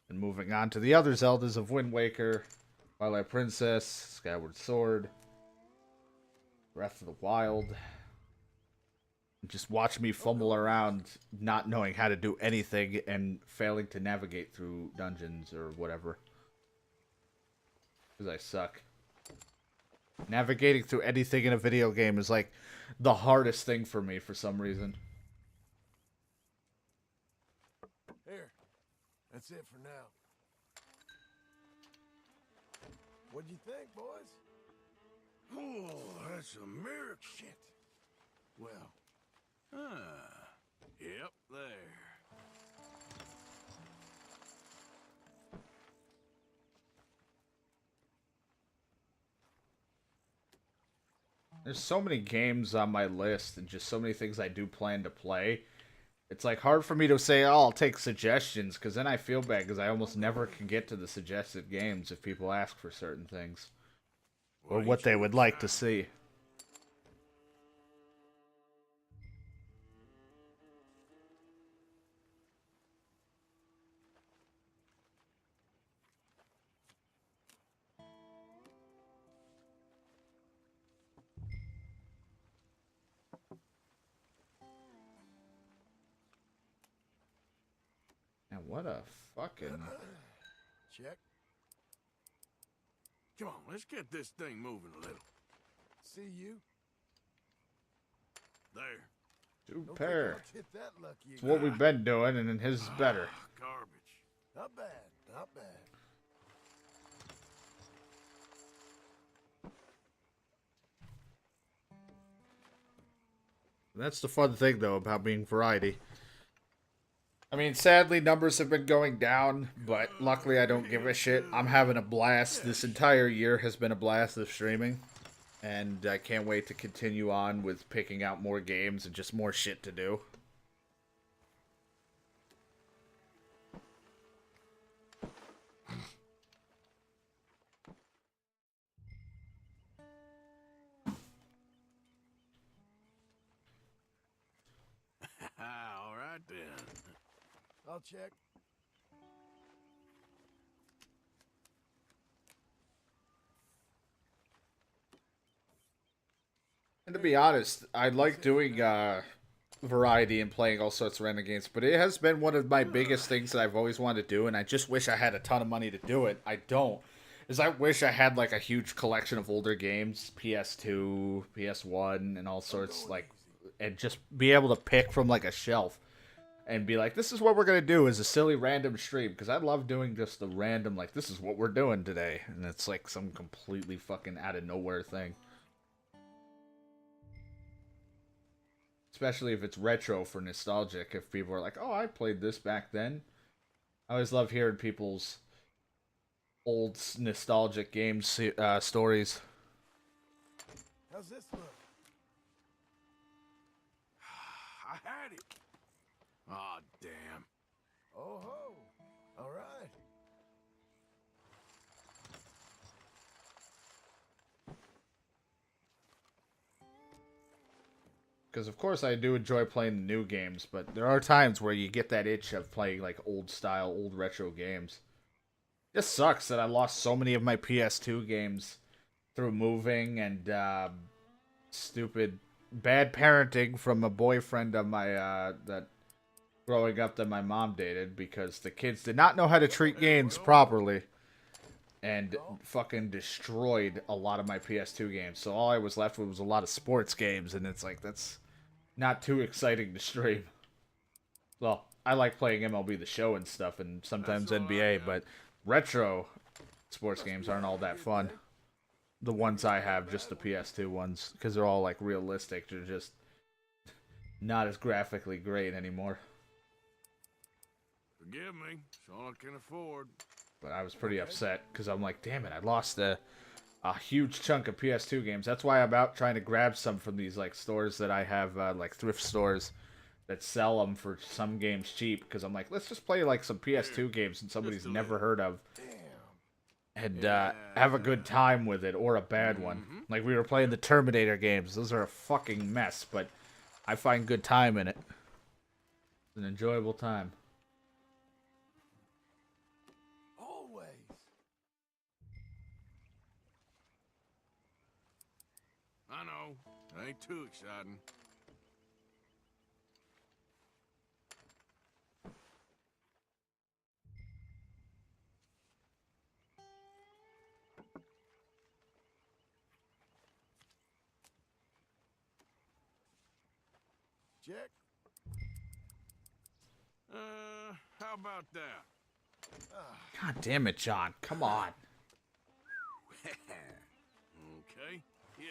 and moving on to the other Zeldas of Wind Waker, Twilight Princess, Skyward Sword, Breath of the Wild. Just watch me fumble around, not knowing how to do anything and failing to navigate through dungeons or whatever. Because I suck. Navigating through anything in a video game is like the hardest thing for me for some reason. Here. That's it for now. What'd you think, boys? Oh, that's a miracle. Shit. Well, yep, there. There's so many games on my list and just so many things I do plan to play. It's like hard for me to say, oh, I'll take suggestions, because then I feel bad because I almost never can get to the suggested games if people ask for certain things. Or what they would like to see. And what a fucking... Check. Come on, let's get this thing moving a little. See you. There. Don't think Super. I'll get that lucky It's what again. we've been doing, and then his is better. Garbage. Not bad. Not bad. That's the fun thing, though, about being variety. I mean, sadly, numbers have been going down, but luckily I don't give a shit. I'm having a blast. This entire year has been a blast of streaming, and I can't wait to continue on with picking out more games and just more shit to do. All right, then. I'll check. And to be honest, I like doing variety and playing all sorts of random games, but it has been one of my biggest things that I've always wanted to do, and I just wish I had a ton of money to do it. I don't. Is I wish I had like a huge collection of older games, PS2, PS1, and all sorts, like, and just be able to pick from like a shelf and be like, this is what we're gonna do as a silly random stream, because I love doing just the random, like, this is what we're doing today, and it's like some completely fucking out of nowhere thing. Especially if it's retro for nostalgic, if people are like, oh, I played this back then. I always love hearing people's old nostalgic game stories. How's this look? I had it. Aw, damn. Oh ho! All right. Because, of course, I do enjoy playing the new games, but there are times where you get that itch of playing, like, old-style, old retro games. It just sucks that I lost so many of my PS2 games through moving and stupid bad parenting from a boyfriend of my, that growing up that my mom dated, because the kids did not know how to treat games properly and fucking destroyed a lot of my PS2 games. So all I was left with was a lot of sports games, and it's like, that's not too exciting to stream. Well, I like playing MLB The Show and stuff, and sometimes NBA, but retro sports games aren't all that fun. The ones I have, just the PS2 ones, because they're all, like, realistic. They're just not as graphically great anymore. Forgive me. It's all I can afford. But I was pretty upset, because I'm like, damn it, I lost a huge chunk of PS2 games. That's why I'm out trying to grab some from these, like, stores that I have, like, thrift stores that sell them for some games cheap, because I'm like, let's just play, like, some PS2 games that somebody's never heard of. And have a good time with it, or a bad one. Like, we were playing the Terminator games. Those are a fucking mess, but I find good time in it. It's an enjoyable time. Always. I know. It ain't too exciting. Check. How about that? God damn it, John. Come on. Okay. Yes.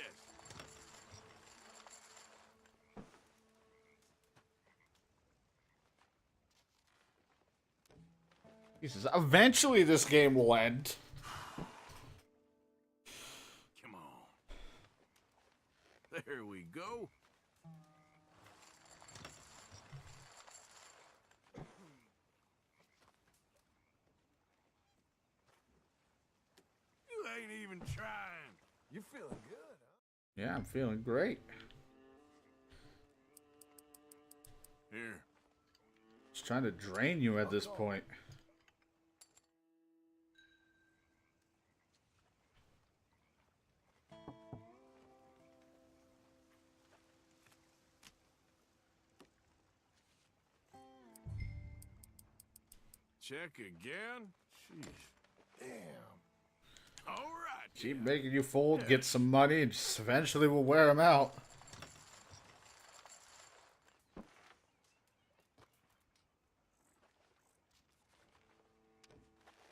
Jesus. Eventually this game will end. Come on. There we go. You ain't even trying. You feeling good, huh? Yeah, I'm feeling great. Here. Just trying to drain you at this point. Check again? Jeez. Damn. All right. Keep making you fold, get some money, and just eventually we'll wear them out.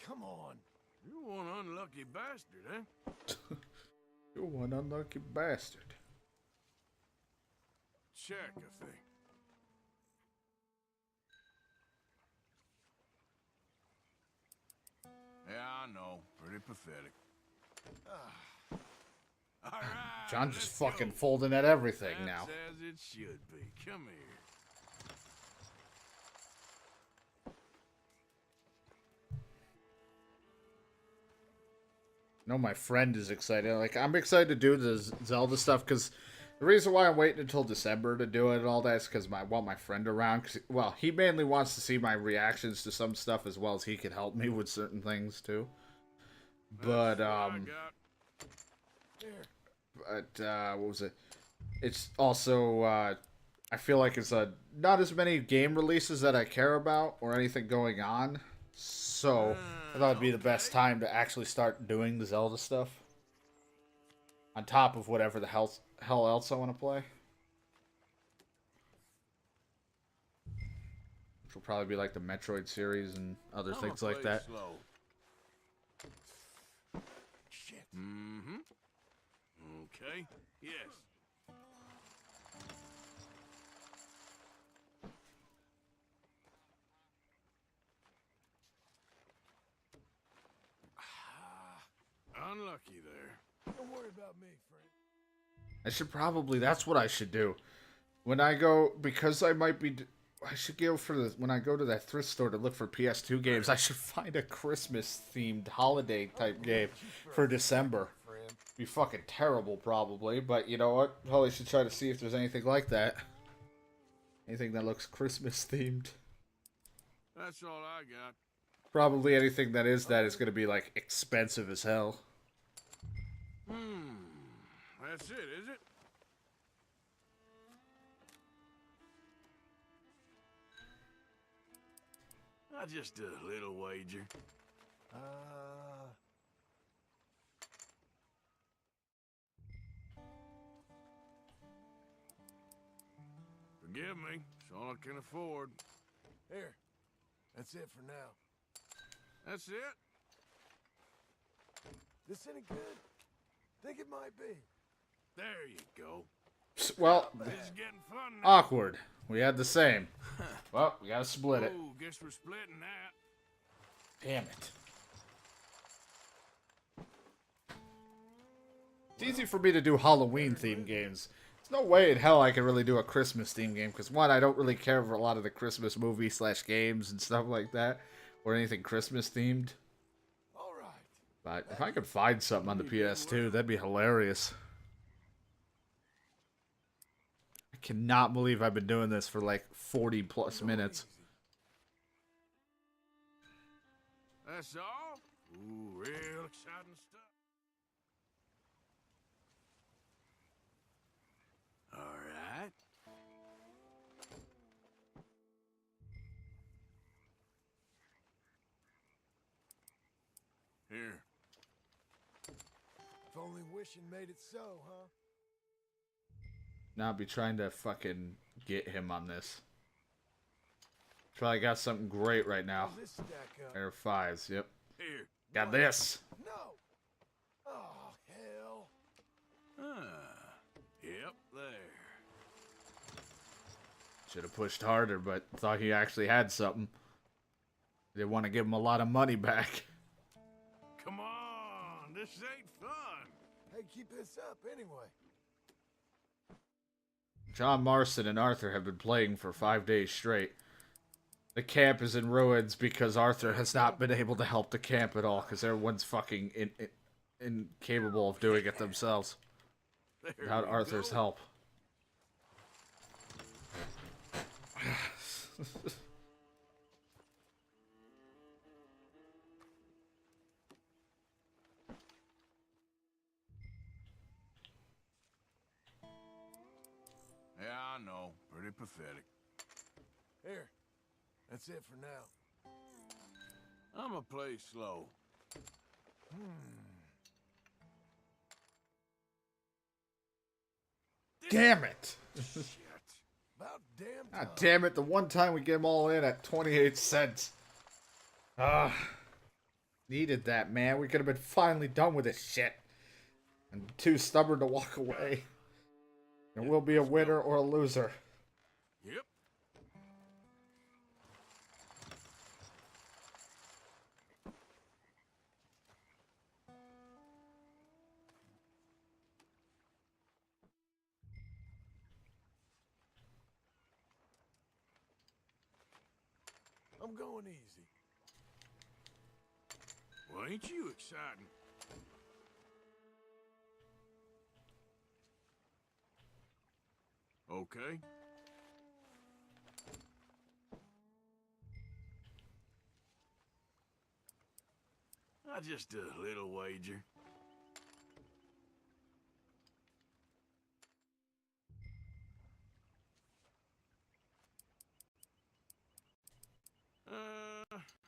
Come on. You one unlucky bastard, eh? You're one unlucky bastard. Check, I think. Yeah, I know. Pretty pathetic. All right. John just let's fucking go. folding at everything That's now. as it should be. Come here. No, my friend is excited. Like, I'm excited to do the Zelda stuff because the reason why I'm waiting until December to do it and all that is because I want my friend around. Cause, well, he mainly wants to see my reactions to some stuff as well as he can help me with certain things too. But what was it? It's also I feel like it's not as many game releases that I care about or anything going on. So I thought it'd be the best time to actually start doing the Zelda stuff. On top of whatever the hell else I want to play. Which will probably be like the Metroid series and other things like that. Slow. Shit. Mm-hmm. Okay. Yes. Unlucky there. Don't worry about me, friend. I should probably, that's what I should do. When I go, because I might be, I should go for the, when I go to that thrift store to look for PS2 games, I should find a Christmas-themed holiday type game for December. Be fucking terrible, probably, but you know what? Probably should try to see if there's anything like that. Anything that looks Christmas-themed. That's all I got. Probably anything that is going to be, like, expensive as hell. That's it, is it? Just a little wager. Forgive me. It's all I can afford. Here. That's it for now. That's it? This any good? Think it might be. There you go. Well, It's getting fun now. awkward. We had the same. Well, we gotta split it. Oh, guess we're splitting that. Damn it. It's easy for me to do Halloween-themed games. There's no way in hell I can really do a Christmas-themed game, because one, I don't really care for a lot of the Christmas movies/games and stuff like that, or anything Christmas-themed. Alright. But if I could find something on the PS2, that'd be hilarious. I cannot believe I've been doing this for like 40+ minutes. That's all? Ooh, real exciting stuff. All right. Here. If only wishing made it so, huh? Now I'll be trying to fucking get him on this. Probably got something great right now. How's this stack up? Air 5s, yep. Here. Got this. No. Oh, hell. Yep, there. Should have pushed harder, but thought he actually had something. They want to give him a lot of money back. Come on, this ain't fun. Hey, keep this up anyway. John Marston and Arthur have been playing for 5 days straight. The camp is in ruins because Arthur has not been able to help the camp at all because everyone's fucking incapable of doing it themselves without Arthur's help. Yeah, I know. Pretty pathetic. Here. That's it for now. I'ma play slow. Damn it! Shit. About damn God time. damn it, the one time we get them all in at 28 cents. Needed that, man. We could have been finally done with this shit. I'm too stubborn to walk away. There will be a winner or a loser. Yep. I'm going easy. Well, ain't you exciting? Okay. Just a little wager.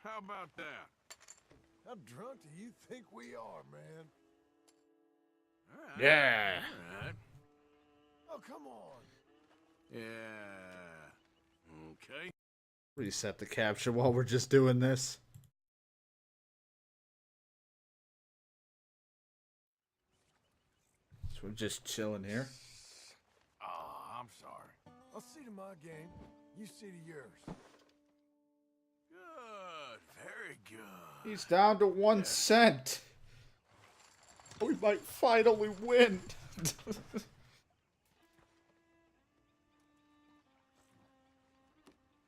How about that? How drunk do you think we are, man? All right. Yeah. All right. Oh, come on. Yeah. Okay. Reset the capture while we're just doing this. So we're just chilling here. Oh, I'm sorry. I'll see to my game. You see to yours. Good. Very good. He's down to 1 cent. We might finally win.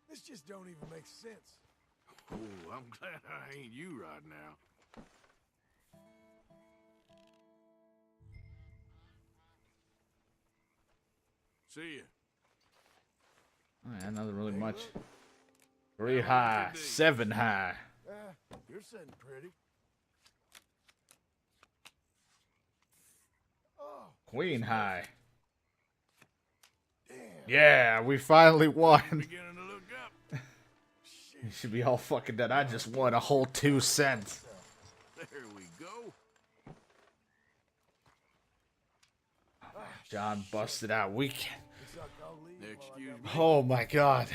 This just don't even make sense. Oh, I'm glad I ain't you right now. See ya. Oh, yeah, nothing really Hey, much. look. 3 high, 7 high. You're sitting pretty. Oh, Queen high. damn. Yeah, we finally won. Beginning to look up. You should be all fucking dead. I just won a whole 2 cents. There we go. John busted out weekend. Looks like I'll leave while I Excuse got me. Oh my god.